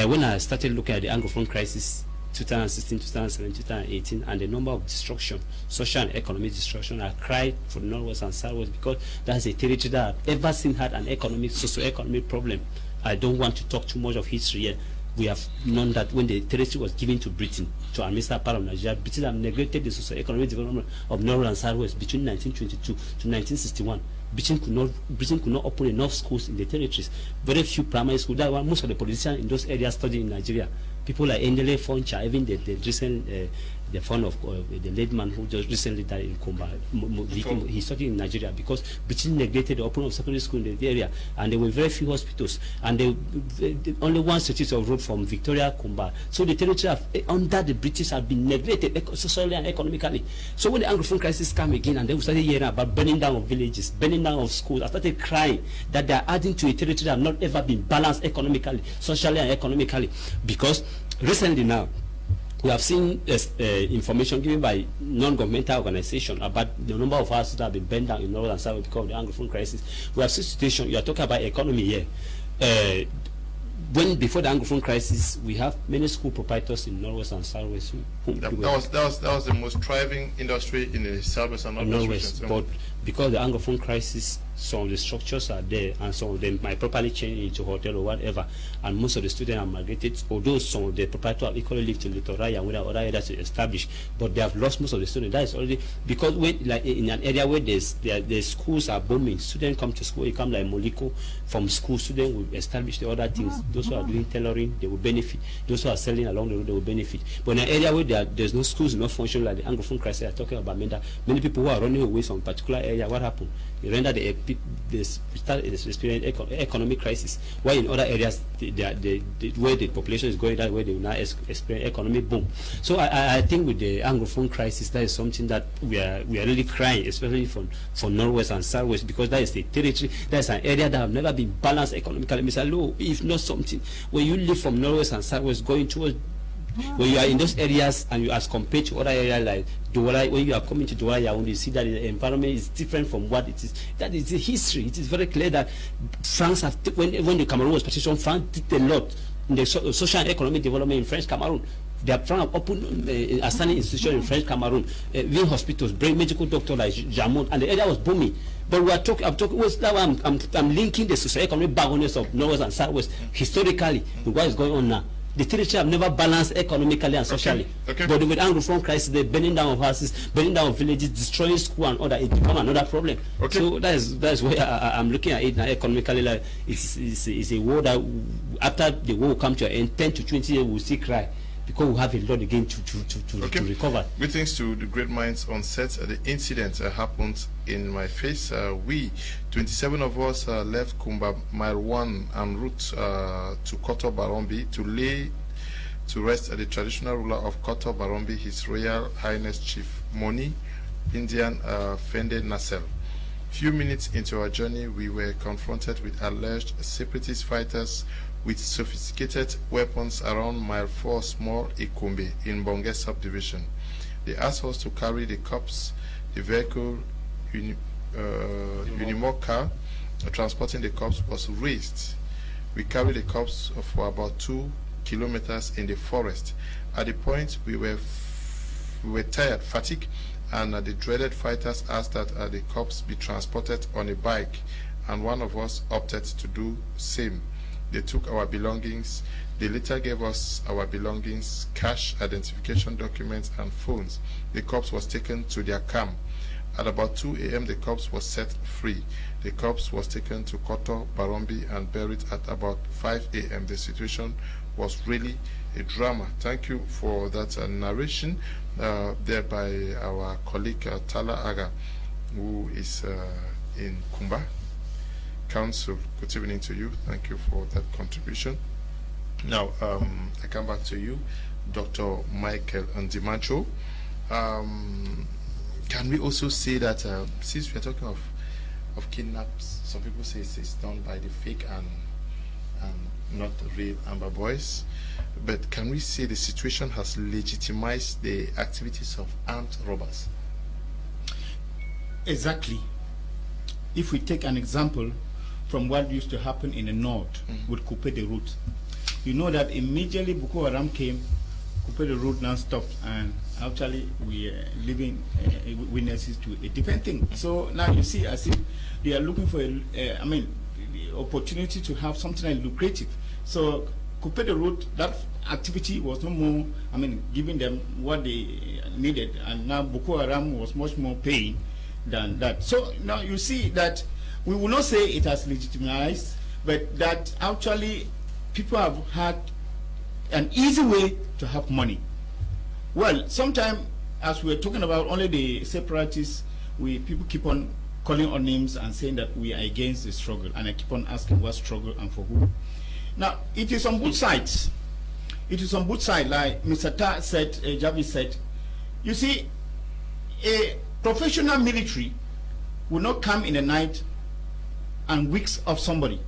When I started looking at the Anglophone crisis, 2016, 2017, 2018, and the number of destruction, social and economic destruction, I cried for the Northwest and Southwest because that's a territory that I've ever seen had an socio-economic problem. I don't want to talk too much of history here. We have known that when the territory was given to Britain, to administer part of Nigeria, Britain have neglected the socio-economic development of North and Southwest between 1922 to 1961. Britain could not open enough schools in the territories. Very few primary schools. That's why most of the politicians in those areas studying in Nigeria. People like Endele Foncha, even the recent the fund of the late man who just recently died in Kumba. He studied in Nigeria because British neglected the opening of secondary school in the area, and there were very few hospitals, and only one stretch of road from Victoria Kumba. So the territory under the British have been neglected socially and economically. So when the Anglophone crisis came again, and they started hearing about burning down of villages, burning down of schools, I started crying that they are adding to a territory that have not ever been balanced economically, socially and economically. Because recently now, we have seen information given by non-governmental organizations about the number of houses that have been burned down in North and South because of the Anglophone crisis. We have seen situation. You are talking about economy here. Before the Anglophone crisis, we have many school proprietors in Northwest and Southwest. That was the most thriving industry in the Southwest and Northwest. But because the Anglophone crisis, some of the structures are there, and some of them might properly change into hotel or whatever, and most of the students are migrated, although some of the proprietors have equally lived in Little Raya and without other areas to establish, but they have lost most of the students. That is already because when, like in an area where the schools are booming, students come to school, you come like Moliko from school, students will establish the other things. Those who are doing tailoring, they will benefit. Those who are selling along the road, they will benefit. But in an area where there's no schools, no function, like the Anglophone crisis are talking about, many people who are running away from a particular area, what happened? It rendered experience economic crisis. While in other areas, where the population is going that way, they will now experience economic boom. So I think with the Anglophone crisis, that is something that we are really crying, especially for Northwest and Southwest, because that is the territory, that is an area that have never been balanced economically. Mr. Low, if not something, when you live from Northwest and Southwest going towards, when you are in those areas and you as compared to other areas like Douala, when you are coming to Douala, you see that the environment is different from what it is. That is the history. It is very clear that France have, when the Cameroon was partitioned, France did a lot in the social and economic development in French Cameroon. They are trying to open a standing institution in French Cameroon, win hospitals, bring medical doctors like Jamon, and the area was booming. But we are talking. I'm linking the socio-economic backgrounds of Northwest and Southwest historically with what is going on now. The territory have never balanced economically and socially. Okay. But with Anglophone crisis, the burning down of houses, burning down of villages, destroying school and other, it become another problem. Okay. So that's where I'm looking at it now economically. Like it's a war that after the war will come to an end, 10 to 20 years we'll still cry, because we have a lot again to recover. Greetings to the great minds on set. The incident happened in my face. We, 27 of us, left Kumba Mile 1 en route to Koto Barombi to rest at the traditional ruler of Koto Barombi, His Royal Highness Chief Moni Indian Fende Nasel. Few minutes into our journey, we were confronted with alleged separatist fighters with sophisticated weapons around Mile 4 Small Ikumbe in Bonge subdivision. They asked us to carry the corpse. The vehicle, Unimog car, transporting the corpse was raised. We carried the corpse for about 2 kilometers in the forest. At the point we were tired, fatigued, and the dreaded fighters asked that the corpse be transported on a bike, and one of us opted to do same. They took our belongings. They later gave us our belongings, cash, identification documents, and phones. The corpse was taken to their camp. At about 2 a.m., the corpse was set free. The corpse was taken to Koto Barombi and buried at about 5 a.m. The situation was really a drama. Thank you for that narration there by our colleague Tala Aga, who is in Kumba Council. Good evening to you. Thank you for that contribution. Now, I come back to you, Dr. Michael Ndimancho. Can we also say that since we are talking of kidnaps, some people say it's done by the fake and not the real Amber Boys, but can we say the situation has legitimized the activities of armed robbers? Exactly. If we take an example from what used to happen in the north with Coupe de Route, you know that immediately Boko Haram came, Coupe de Route now stopped, and actually we are living witnesses to a different thing. So now you see as if they are looking for the opportunity to have something like lucrative. So Coupe de Route, that activity was no more, giving them what they needed, and now Boko Haram was much more paying than that. So now you see that we will not say it has legitimized, but that actually people have had an easy way to have money. Well, sometimes, as we're talking about only the separatists, people keep on calling on names and saying that we are against the struggle, and I keep on asking what struggle and for who. Now, it is on both sides. It is on both sides, like Mr. Ta said, Javi said. You see, a professional military will not come in the night and weeks of somebody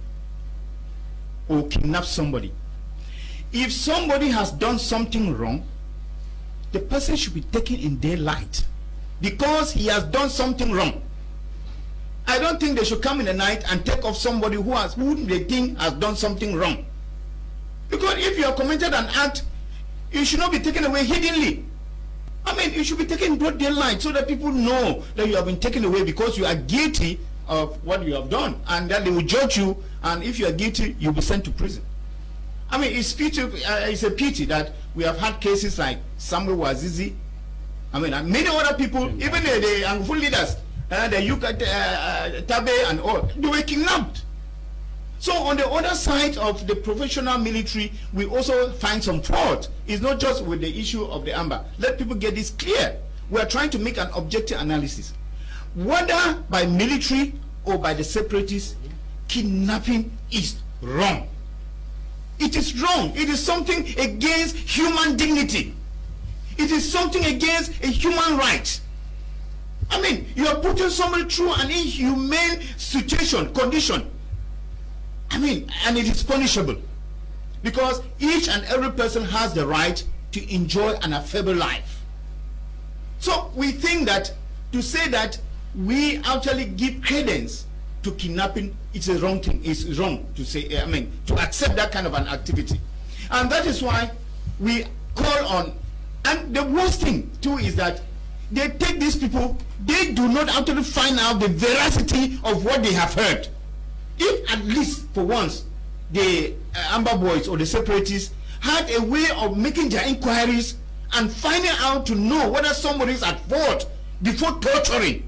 or kidnap somebody. If somebody has done something wrong, the person should be taken in daylight because he has done something wrong. I don't think they should come in the night and take off somebody who they think has done something wrong. Because if you have committed an act, you should not be taken away hiddenly. I mean, you should be taken in broad daylight so that people know that you have been taken away because you are guilty of what you have done, and that they will judge you, and if you are guilty, you'll be sent to prison. I mean, it's a pity that we have had cases like Samuel Wazizi. I mean, and many other people, even the Anglophone leaders, the Yuka Tabe and all, they were kidnapped. So on the other side of the professional military, we also find some fault. It's not just with the issue of the Amber. Let people get this clear. We are trying to make an objective analysis. Whether by military or by the separatists, kidnapping is wrong. It is wrong. It is something against human dignity. It is something against a human right. I mean, you are putting somebody through an inhumane condition. I mean, and it is punishable. Because each and every person has the right to enjoy an affable life. So we think that to say that we actually give credence to kidnapping, it's a wrong thing. It's wrong to say, I mean, to accept that kind of an activity. And that is why we call on, and the worst thing too is that they take these people, they do not actually find out the veracity of what they have heard. If at least for once the Amber Boys or the separatists had a way of making their inquiries and finding out to know whether somebody is at fault before torturing.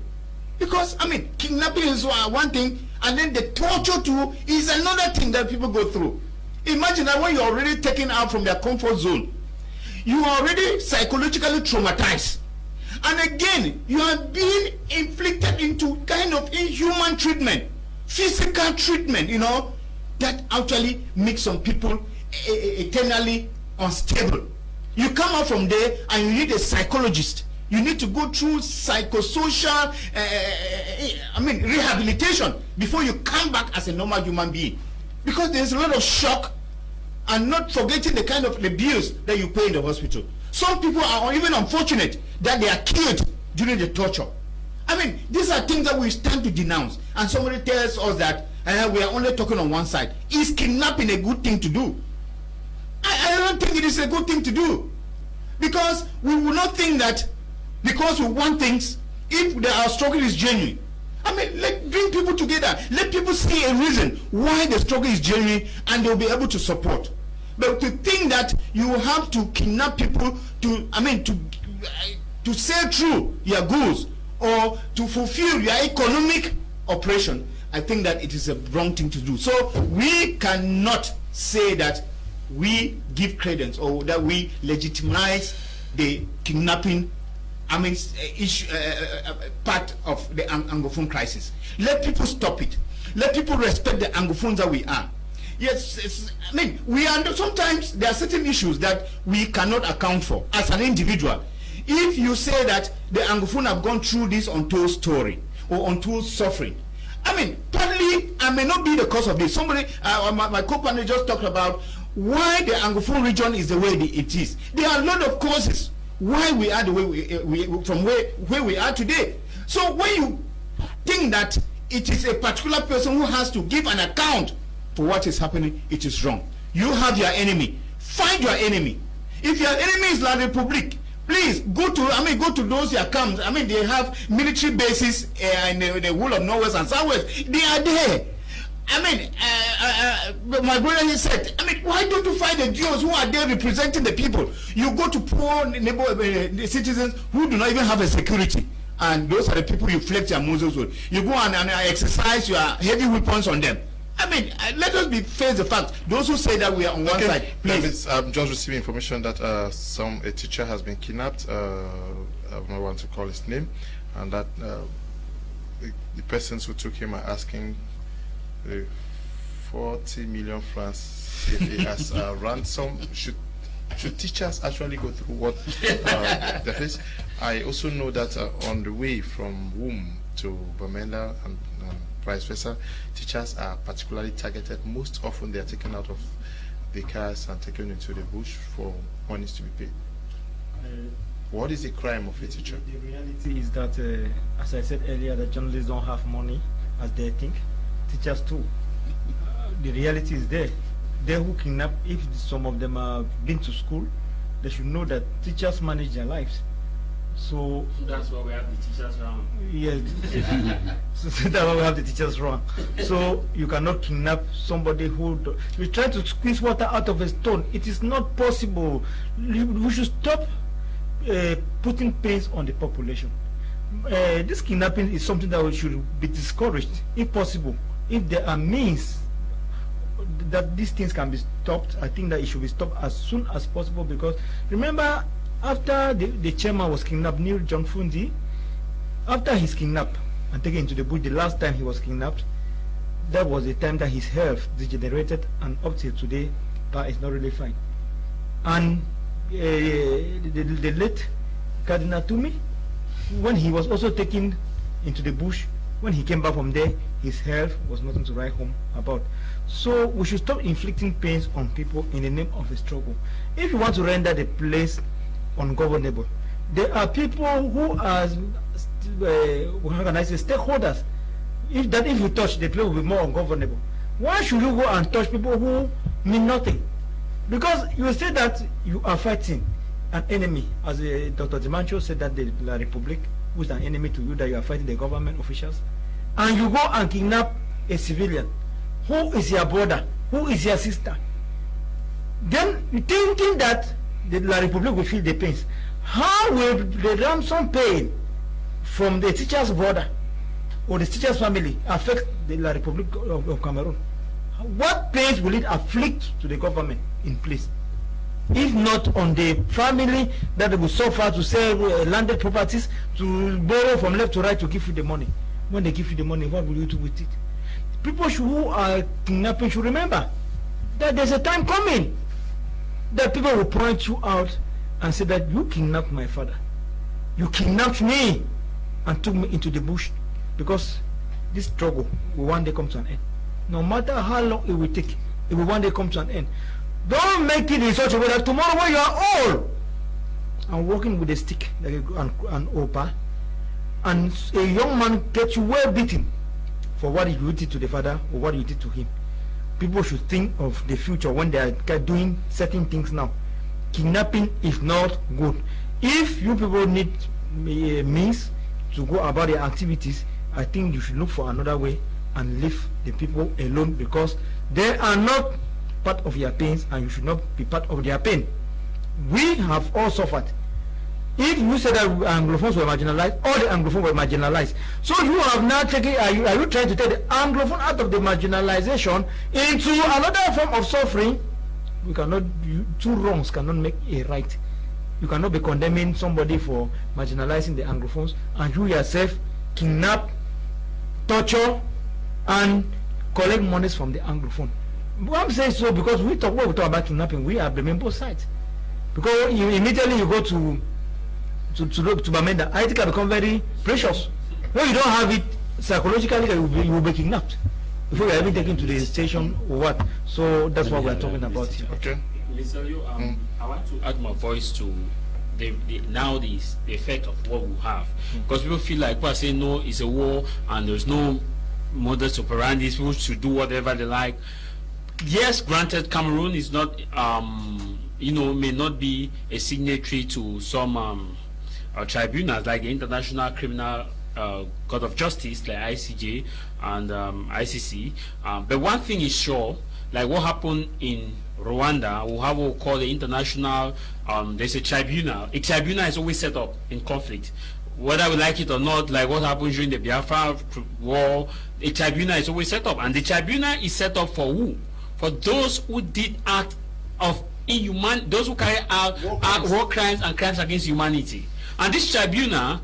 Because, I mean, kidnapping is one thing, and then the torture too is another thing that people go through. Imagine that when you're already taken out from their comfort zone, you are already psychologically traumatized. And again, you are being inflicted into kind of inhuman treatment, physical treatment, you know, that actually makes some people eternally unstable. You come out from there and you need a psychologist. You need to go through psychosocial, rehabilitation before you come back as a normal human being. Because there's a lot of shock, and not forgetting the kind of abuse that you pay in the hospital. Some people are even unfortunate that they are killed during the torture. I mean, these are things that we stand to denounce. And somebody tells us that we are only talking on one side. Is kidnapping a good thing to do? I don't think it is a good thing to do. Because we will not think that because we want things, if our struggle is genuine. I mean, bring people together. Let people see a reason why the struggle is genuine, and they'll be able to support. But to think that you have to kidnap people to sail through your goals or to fulfill your economic operation, I think that it is a wrong thing to do. So we cannot say that we give credence or that we legitimize the kidnapping part of the Anglophone crisis. Let people stop it. Let people respect the Anglophones that we are. Yes, I mean, sometimes there are certain issues that we cannot account for as an individual. If you say that the Anglophone have gone through this untold story or untold suffering, I mean, partly I may not be the cause of this. Somebody, my co-partner just talked about why the Anglophone region is the way it is. There are a lot of causes why we are the way from where we are today. So when you think that it is a particular person who has to give an account for what is happening, it is wrong. You have your enemy. Find your enemy. If your enemy is La Republique, please go to those your camps. I mean, they have military bases in the whole of Northwest and Southwest. They are there. I mean, my brother he said, I mean, why don't you find the Jews who are there representing the people? You go to poor neighbor citizens who do not even have a security, and those are the people you flex your muscles with. You go and exercise your heavy weapons on them. I mean, let us face the fact. Those who say that we are on one side, please. I'm just receiving information that a teacher has been kidnapped. I don't want to call his name, and that the persons who took him are asking 40 million francs as a ransom. Should teachers actually go through what that is? I also know that on the way from Womb to Bamenda and vice versa, teachers are particularly targeted. Most often they are taken out of the cars and taken into the bush for monies to be paid. What is the crime of a teacher? The reality is that, as I said earlier, that journalists don't have money as they think. Teachers too. The reality is there. They who kidnap, if some of them have been to school, they should know that teachers manage their lives. So that's why we have the teachers around. Yes. So that's why we have the teachers around. So you cannot kidnap somebody who you try to squeeze water out of a stone. It is not possible. We should stop putting pains on the population. This kidnapping is something that we should be discouraged, if possible. If there are means that these things can be stopped, I think that it should be stopped as soon as possible, because remember, after the chairman was kidnapped, Neil John Fundi, after he's kidnapped and taken into the bush, the last time he was kidnapped, that was the time that his health degenerated, and up till today, that is not really fine. And the late Cardinal Tumi, when he was also taken into the bush, when he came back from there, his health was nothing to write home about. So we should stop inflicting pains on people in the name of a struggle. If you want to render the place ungovernable, there are people who are how can I say, stakeholders. If you touch, the place will be more ungovernable. Why should you go and touch people who mean nothing? Because you say that you are fighting an enemy, as Dr. Dimancho said that the La Republic, who is an enemy to you, that you are fighting the government officials, and you go and kidnap a civilian who is your brother, who is your sister. Then you thinking that the La Republic will feel the pains. How will the ransom paid from the teacher's brother or the teacher's family affect the La Republic of Cameroon? What pains will it afflict to the government in place? If not on the family that will suffer to sell landed properties, to borrow from left to right to give you the money. When they give you the money, what will you do with it? People who are kidnapping should remember that there's a time coming that people will point you out and say that you kidnapped my father. You kidnapped me and took me into the bush, because this struggle will one day come to an end. No matter how long it will take, it will one day come to an end. Don't make it in such a way that tomorrow when you are old and walking with a stick like an opa, and a young man gets you well beaten for what you did to the father or what you did to him. People should think of the future when they are doing certain things now. Kidnapping is not good. If you people need means to go about their activities, I think you should look for another way and leave the people alone, because they are not part of your pains and you should not be part of their pain. We have all suffered. If you say that Anglophones were marginalized, all the Anglophones were marginalized. So you have now taken, are you trying to take the Anglophone out of the marginalization into another form of suffering? We cannot, two wrongs cannot make a right. You cannot be condemning somebody for marginalizing the Anglophones and you yourself kidnap, torture, and collect monies from the Anglophone. I'm saying so because when we talk about kidnapping, we are blaming both sides. Because immediately you go to Bamenda, I think it become very precious. When you don't have it psychologically, you will be kidnapped before you are even taken to the station or what. So that's what we are talking about here. Okay. I want to add my voice to the effect of what we have, because people feel like people are saying no, it's a war and there's no modus operandi. People should do whatever they like. Yes, granted, Cameroon is not, may not be a signatory to some tribunals like the International Criminal Court of Justice, like ICJ and ICC. But one thing is sure, like what happened in Rwanda, we have what we call the international, there's a tribunal. A tribunal is always set up in conflict. whether we like it or not, like what happened during the Biafra war, a tribunal is always set up, and the tribunal is set up for who? For those who did act of inhuman, those who carry out war crimes and crimes against humanity. And this tribunal,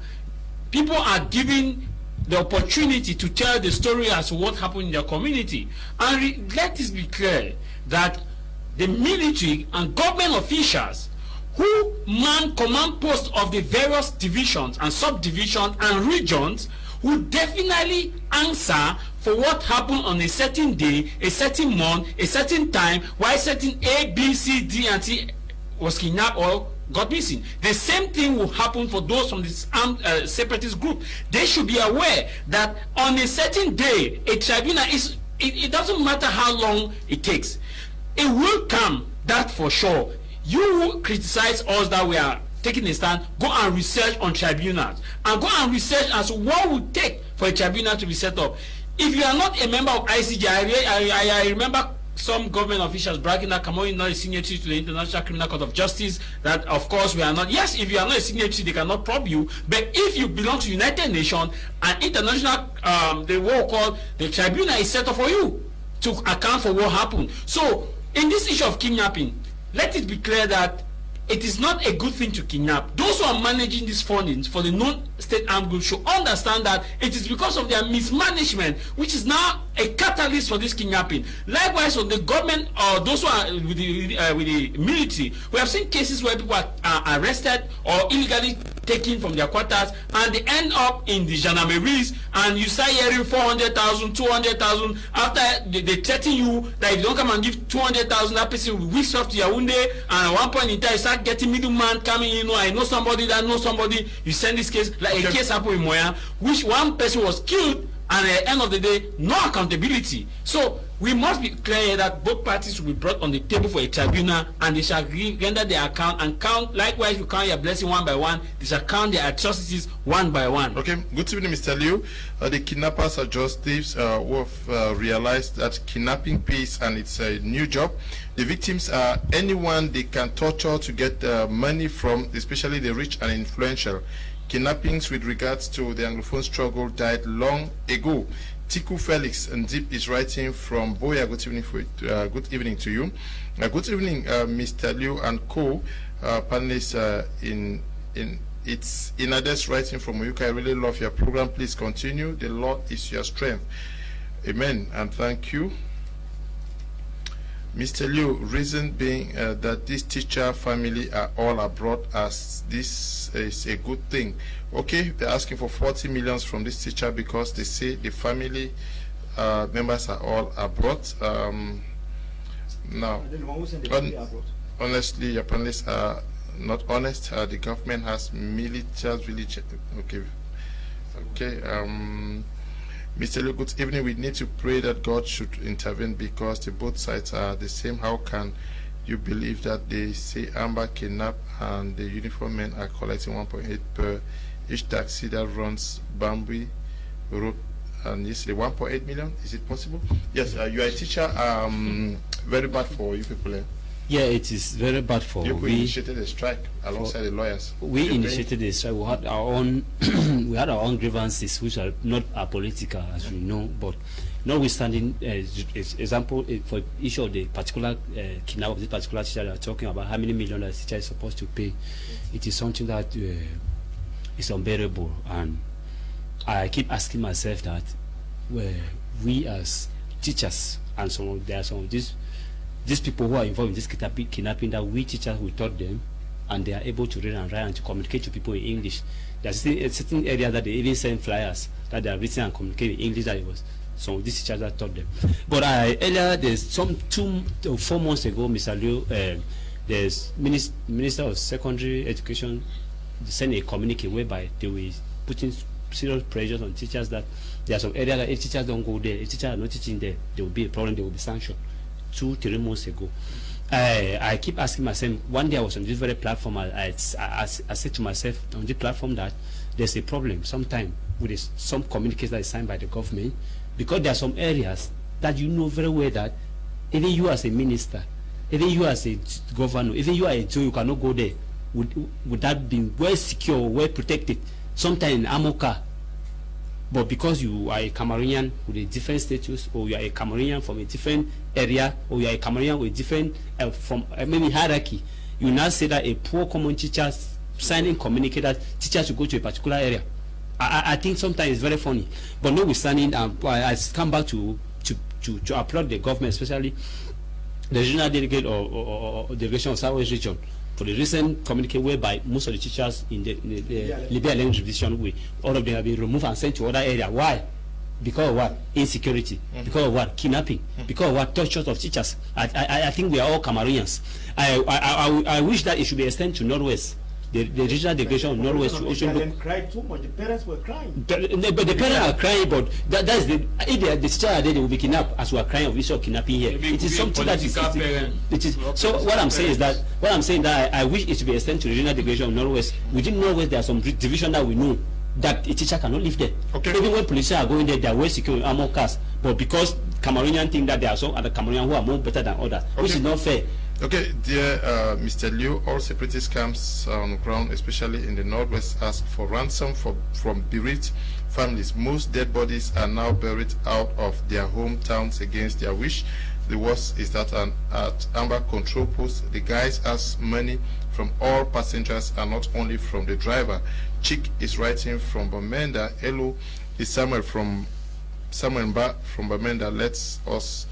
people are given the opportunity to tell the story as to what happened in their community. And let this be clear that the military and government officials who man command posts of the various divisions and subdivisions and regions will definitely answer for what happened on a certain day, a certain month, a certain time, why certain A, B, C, D, and T was kidnapped or got missing. The same thing will happen for those from this armed separatist group. They should be aware that on a certain day, a tribunal is, it doesn't matter how long it takes. It will come, that for sure. You criticize us that we are taking a stand, go and research on tribunals, and go and research as to what would take for a tribunal to be set up. If you are not a member of ICJ, I remember some government officials bragging that Cameroon is not a signatory to the International Criminal Court of Justice, that of course we are not. Yes, if you are not a signatory, they cannot probe you, but if you belong to United Nations and international, the what we call the tribunal is set up for you to account for what happened. So in this issue of kidnapping, let it be clear that it is not a good thing to kidnap. Those who are managing these fundings for the non-state armed groups should understand that it is because of their mismanagement, which is now a catalyst for this kidnapping. Likewise, on the government or those who are with the military, we have seen cases where people are arrested or illegally taken from their quarters, and they end up in the gendarmeries, and you start hearing 400,000, 200,000. After they threaten you that if you don't come and give 200,000, that person will whisk off to Yaoundé, and at one point in time you start getting middleman coming in. I know somebody that knows somebody. You send this case, like a case happened in Moya, which one person was killed, and at the end of the day, no accountability. So we must be clear that both parties will be brought on the table for a tribunal, and they shall render their account and count. Likewise, you count your blessing one by one. They shall count their atrocities one by one. Okay, good evening, Mr. Liu. The kidnappers are just thieves who have realized that kidnapping pays and it's a new job. The victims are anyone they can torture to get money from, especially the rich and influential. Kidnappings with regards to the Anglophone struggle died long ago. Tiku Felix Ndip is writing from Boya. Good evening, good evening to you. Good evening, Mr. Liu and co. Panelists it's Inades writing from Oyuka. I really love your program. Please continue. The Lord is your strength. Amen and thank you. Mr. Liu, reason being that this teacher family are all abroad, as this is a good thing. Okay, they're asking for 40 million from this teacher because they say the family members are all abroad. Now, honestly, your panelists are not honest. The government has military really. Okay. Mr. Liu, good evening. We need to pray that God should intervene because the both sides are the same. How can you believe that they say Amber kidnap and the uniform men are collecting 1.8 per each taxi that runs Bambi Road? And yesterday 1.8 million? Is it possible? Yes, you are a teacher. Very bad for you people. Yeah, it is very bad for you. We initiated a strike alongside the lawyers. We initiated a strike. We had our own we had our own grievances, which are not political, as we know. But notwithstanding, example for issue of the particular kidnap of this particular teacher, they are talking about how many million the teacher is supposed to pay. It is something that is unbearable, and I keep asking myself that we as teachers and there are some of these people who are involved in this kidnapping, that we teachers we taught them, and they are able to read and write and to communicate to people in English. There's a certain area that they even send flyers that they are written and communicate in English. That it was some of these teachers that taught them. But earlier, there's some 2 or 4 months ago, Mr. Liu, there's Minister of Secondary Education sent a communique whereby they were putting serious pressures on teachers that there are some areas that if teachers don't go there, if teachers are not teaching there, there will be a problem, there will be sanctioned. 2-3 months ago, I keep asking myself. One day I was on this very platform. I said to myself on this platform that there's a problem sometimes with some communiques that is signed by the government, because there are some areas that you know very well that even you as a minister, even you as a governor, even you as a Joe, you cannot go there. Would that be well secure, well protected? sometimes in armored car. But because you are a Cameroonian with a different status, or you are a Cameroonian from a different area, or you are a Cameroonian with different from maybe hierarchy, you now say that a poor common teacher signing communicator teacher should go to a particular area. I think sometimes it's very funny. But notwithstanding, I come back to applaud the government, especially the regional delegate or delegation of Southwest region, for the recent communique whereby most of the teachers in the Libya language division, all of them have been removed and sent to other area. Why? Because of what? Insecurity. Because of what? Kidnapping. Because of what? Torture of teachers. I think we are all Cameroonians. I wish that it should be extended to Northwest. The regional delegation of Northwest should cried too much. The parents were crying. But the parents are crying, but that's the if the teacher are there, they will be kidnapped, as we are crying of issue of kidnapping here. It is something that is it is. So what I'm saying is that I wish it should be extended to the regional delegation of Northwest. Within Northwest, there are some division that we know that a teacher cannot live there. Okay. Even when police are going there, they are well secure in armored cars. But because Cameroonian think that there are some other Cameroonians who are more better than others, which is not fair. Okay, dear Mr. Liu, all separatist camps on the ground, especially in the Northwest, ask for ransom from bereaved families. Most dead bodies are now buried out of their hometowns against their wish. The worst is that at Amber control post, the guys ask money from all passengers and not only from the driver. Chick is writing from Bamenda. Hello, is Samuel Mba from Bamenda. Let's us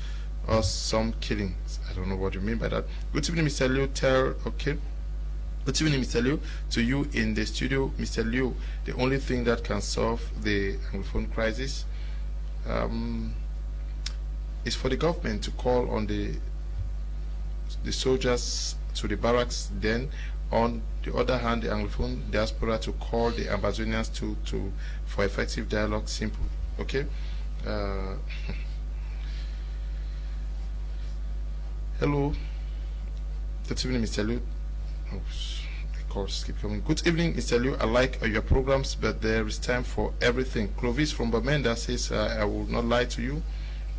some killing. I don't know what you mean by that. Good evening, Mr. Liu. Good evening, Mr. Liu. To you in the studio, Mr. Liu, the only thing that can solve the Anglophone crisis is for the government to call on the soldiers to the barracks. Then, on the other hand, the Anglophone diaspora to call the Ambazonians for effective dialogue. Simple. Okay. Hello. Good evening, Mr. Liu. Oh, the calls keep coming. Good evening, Mr. Liu. I like your programs, but there is time for everything. Clovis from Bamenda says, I will not lie to you.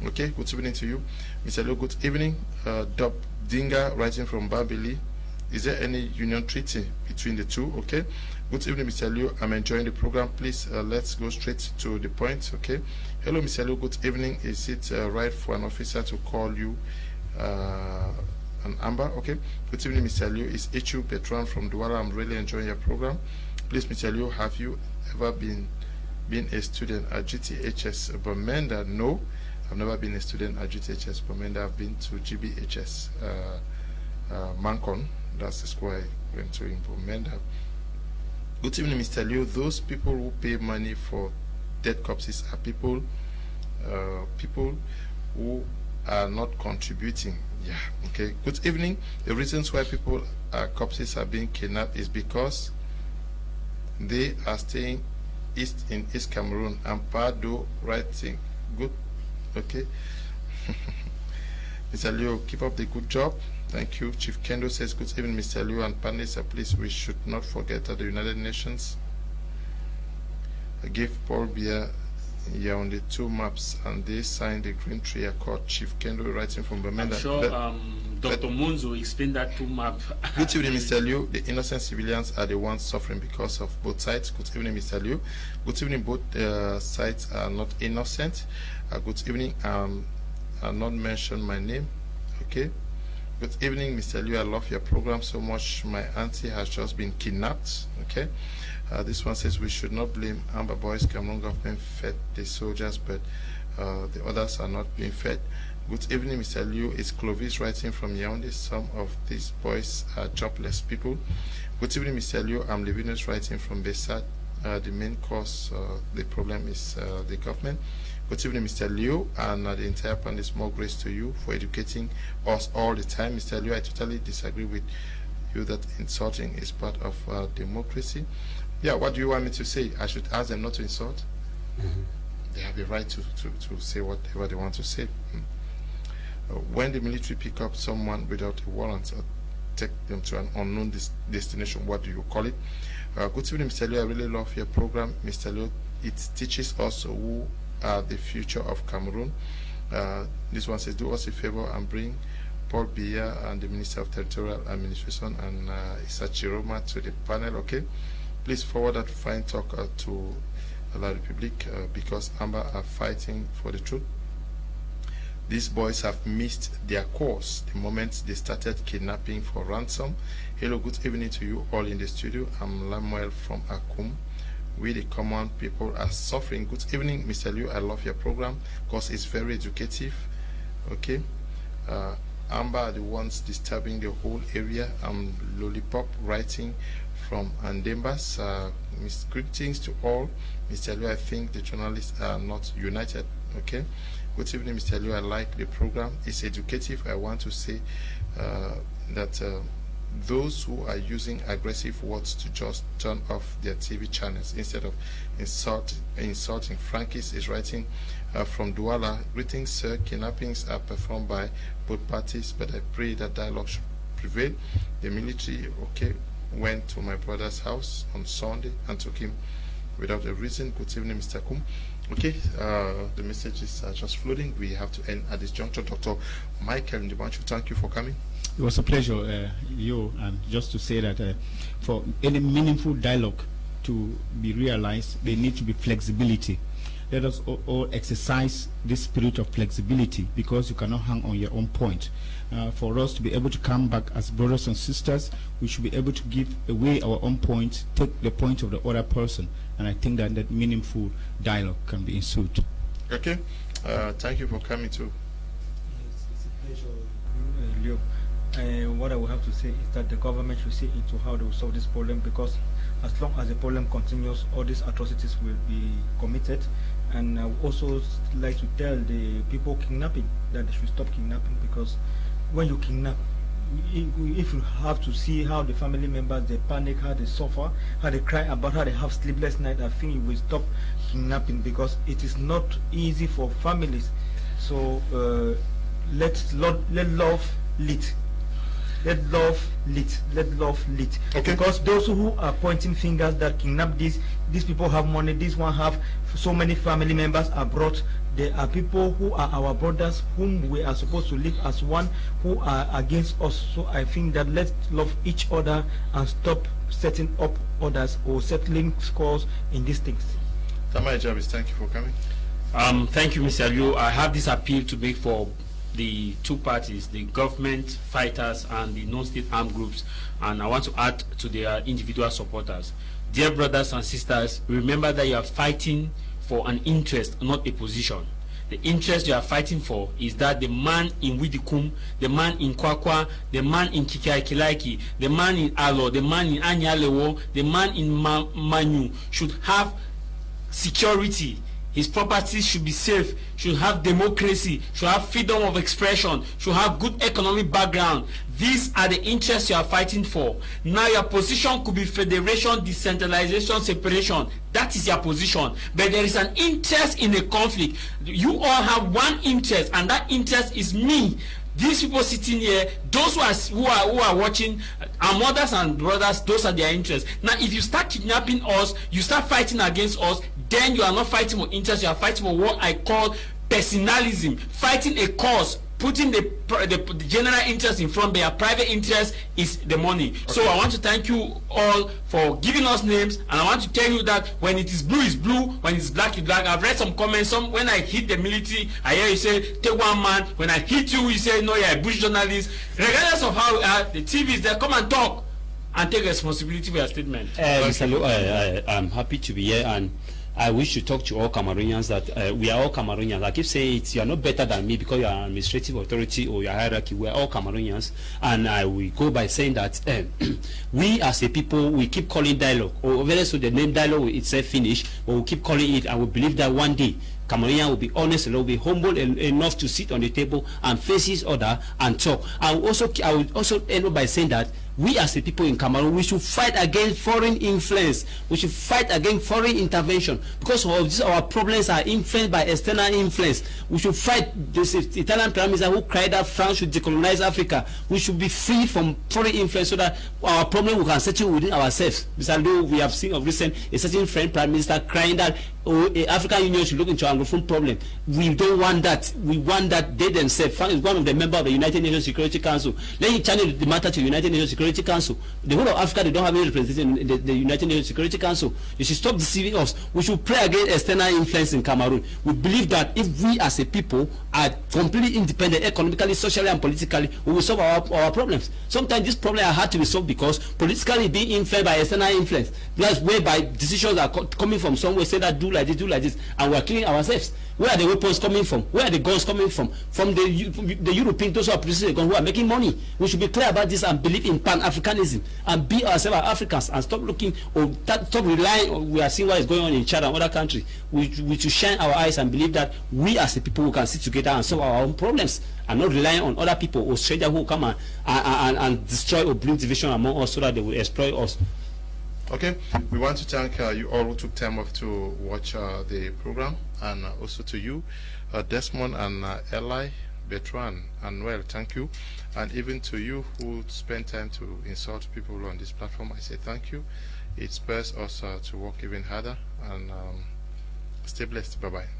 Okay, good evening to you. Mr. Liu, good evening. Dub Dinga writing from Babili. Is there any union treaty between the two? Okay. Good evening, Mr. Liu. I'm enjoying the program. Please, let's go straight to the point. Okay. Hello, Mr. Liu. Good evening. Is it right for an officer to call you an Amber? Okay. Good evening, Mr. Liu. It's Ichu Bertrand from Douala. I'm really enjoying your program. Please, Mr. Liu, have you ever been a student at GTHS Bamenda? No, I've never been a student at GTHS Bamenda. I've been to GBHS Mancon. That's the school I went to in Bamenda. Good evening, Mr. Liu. Those people who pay money for dead corpses are people who are not contributing. Yeah. Okay. Good evening. The reasons why corpses are being kidnapped is because they are staying in East Cameroon. And Pardo writing. Good. Okay. Mr. Liu, keep up the good job. Thank you. Chief Kendo says, good evening, Mr. Liu and panelists. Please, we should not forget that the United Nations gave Paul Biya on the 2 maps and they signed the Green Tree Accord. Chief Kendo writing from Bamenda. I'm sure Dr. Munzo explained that 2 map. Good evening, Mr. Liu. The innocent civilians are the ones suffering because of both sides. Good evening, Mr. Liu. Good evening. Both sides are not innocent. Good evening. I'll not mention my name. Okay. Good evening, Mr. Liu. I love your program so much. My auntie has just been kidnapped. Okay. This one says we should not blame Amber Boys. Cameroon government fed the soldiers, but the others are not being fed. Good evening, Mr. Liu. It's Clovis writing from Yaoundé. Some of these boys are jobless people. Good evening, Mr. Liu. I'm Levinus writing from Besat. The main cause, the problem is the government. Good evening, Mr. Liu, and the entire panel. Is more grace to you for educating us all the time. Mr. Liu, I totally disagree with you that insulting is part of democracy. Yeah, what do you want me to say? I should ask them not to insult? They have the right to say whatever they want to say. When the military pick up someone without a warrant or take them to an unknown destination, what do you call it? Good evening, Mr. Liu. I really love your program, Mr. Liu. It teaches us who are the future of Cameroon. This one says, do us a favor and bring Paul Biya and the Minister of Territorial Administration and Issa Chiroma to the panel. Okay. Please forward that fine talk to La Republique because Amber are fighting for the truth. These boys have missed their course the moment they started kidnapping for ransom. Hello, good evening to you all in the studio. I'm Lamuel from Akum. We the common people are suffering. Good evening, Mr. Liu. I love your program because it's very educative. Okay. Amber are the ones disturbing the whole area. I'm Lollipop writing from Andembas. Greetings to all. Mr. Liu, I think the journalists are not united. Okay. Good evening, Mr. Liu. I like the program. It's educative. I want to say that those who are using aggressive words to just turn off their TV channels instead of insulting. Frankis is writing from Douala. Greetings, sir. Kidnappings are performed by both parties, but I pray that dialogue should prevail. The military, okay, went to my brother's house on Sunday and took him without a reason. Good evening, Mr. Kum. Okay, the messages are just flooding. We have to end at this juncture. Dr. Michael Ndibanchu, thank you for coming. It was a pleasure, you, and just to say that for any meaningful dialogue to be realized, there needs to be flexibility. Let us all exercise this spirit of flexibility because you cannot hang on your own point. For us to be able to come back as brothers and sisters, we should be able to give away our own point, take the point of the other person, and I think that that meaningful dialogue can be ensued. Okay, thank you for coming too. It's a pleasure, Leo. What I will have to say is that the government should see into how they will solve this problem, because as long as the problem continues, all these atrocities will be committed. And I would also like to tell the people kidnapping that they should stop kidnapping, because when you kidnap, if you have to see how the family members, they panic, how they suffer, how they cry about how they have sleepless nights, I think you will stop kidnapping, because it is not easy for families. So let love lead. Let love lead. Let love lead. Okay. Because those who are pointing fingers that kidnap these people have money, this one have so many family members abroad. There are people who are our brothers, whom we are supposed to live as one, who are against us. So I think that let's love each other and stop setting up others or settling scores in these things. Tamai Jarvis, thank you for coming. Thank you, Mr. Liu. I have this appeal to make for the two parties, the government fighters and the non-state armed groups, and I want to add to their individual supporters. Dear brothers and sisters, remember that you are fighting for an interest, not a position. The interest you are fighting for is that the man in Widikum, the man in Kwakwa, the man in Kikaikilaiki, the man in Alo, the man in Anyalewo, the man in Manu should have security. His properties should be safe, should have democracy, should have freedom of expression, should have good economic background. These are the interests you are fighting for. Now your position could be federation, decentralization, separation. That is your position. But there is an interest in a conflict. You all have one interest, and that interest is me. These people sitting here, those who are watching, our mothers and brothers, those are their interests. Now, if you start kidnapping us, you start fighting against us, then you are not fighting for interests, you are fighting for what I call personalism, fighting a cause, putting the general interest in front, but your private interest is the money. Okay. So I want to thank you all for giving us names, and I want to tell you that when it is blue, it's blue, when it's black, it's black. I've read some comments. When I hit the military, I hear you say, take one man. When I hit you, you say, no, you're a bush journalist. Regardless of how we are, the TV is there. Come and talk and take responsibility for your statement. Mr. Lu, I'm happy to be here, and I wish to talk to all Cameroonians that we are all Cameroonians. I keep saying you are not better than me because you are an administrative authority or your hierarchy. We are all Cameroonians, and I will go by saying that we as a people, we keep calling dialogue, or very soon the name dialogue will itself finish, but we keep calling it, and we believe that one day Cameroonian will be honest and will be humble enough to sit on the table and face each other and talk. I will also end up by saying that we as a people in Cameroon, we should fight against foreign influence. We should fight against foreign intervention, because of this, our problems are influenced by external influence. We should fight this Italian Prime Minister who cried that France should decolonize Africa. We should be free from foreign influence so that our problem we can settle within ourselves. Mr. Liu, we have seen of recent a certain French Prime Minister crying that African Union should look into Anglophone problem. We don't want that. We want that they themselves. France is one of the members of the United Nations Security Council. Let him channel the matter to the United Nations Security Security Council. The whole of Africa, they don't have any representation in the United Nations Security Council. You should stop deceiving us. We should pray against external influence in Cameroon. We believe that if we as a people are completely independent economically, socially, and politically, we will solve our problems. Sometimes this problem are hard to be solved because politically being influenced by external influence. That's whereby decisions are coming from somewhere, say that do like this, and we are killing ourselves. Where are the weapons coming from? Where are the guns coming from? From the Europeans, those who are producing the guns, who are making money. We should be clear about this and believe in Pan-Africanism and be ourselves as Africans and stop looking or stop relying on, we are seeing what is going on in Chad and other countries. We should shine our eyes and believe that we as the people who can sit together and solve our own problems and not relying on other people or strangers who will come and destroy or bring division among us so that they will exploit us. Okay, we want to thank you all who took time off to watch the program, and also to you, Desmond and Eli, Bertrand, and well, thank you, and even to you who spend time to insult people on this platform. I say thank you. It spurs us to work even harder, and stay blessed. Bye bye.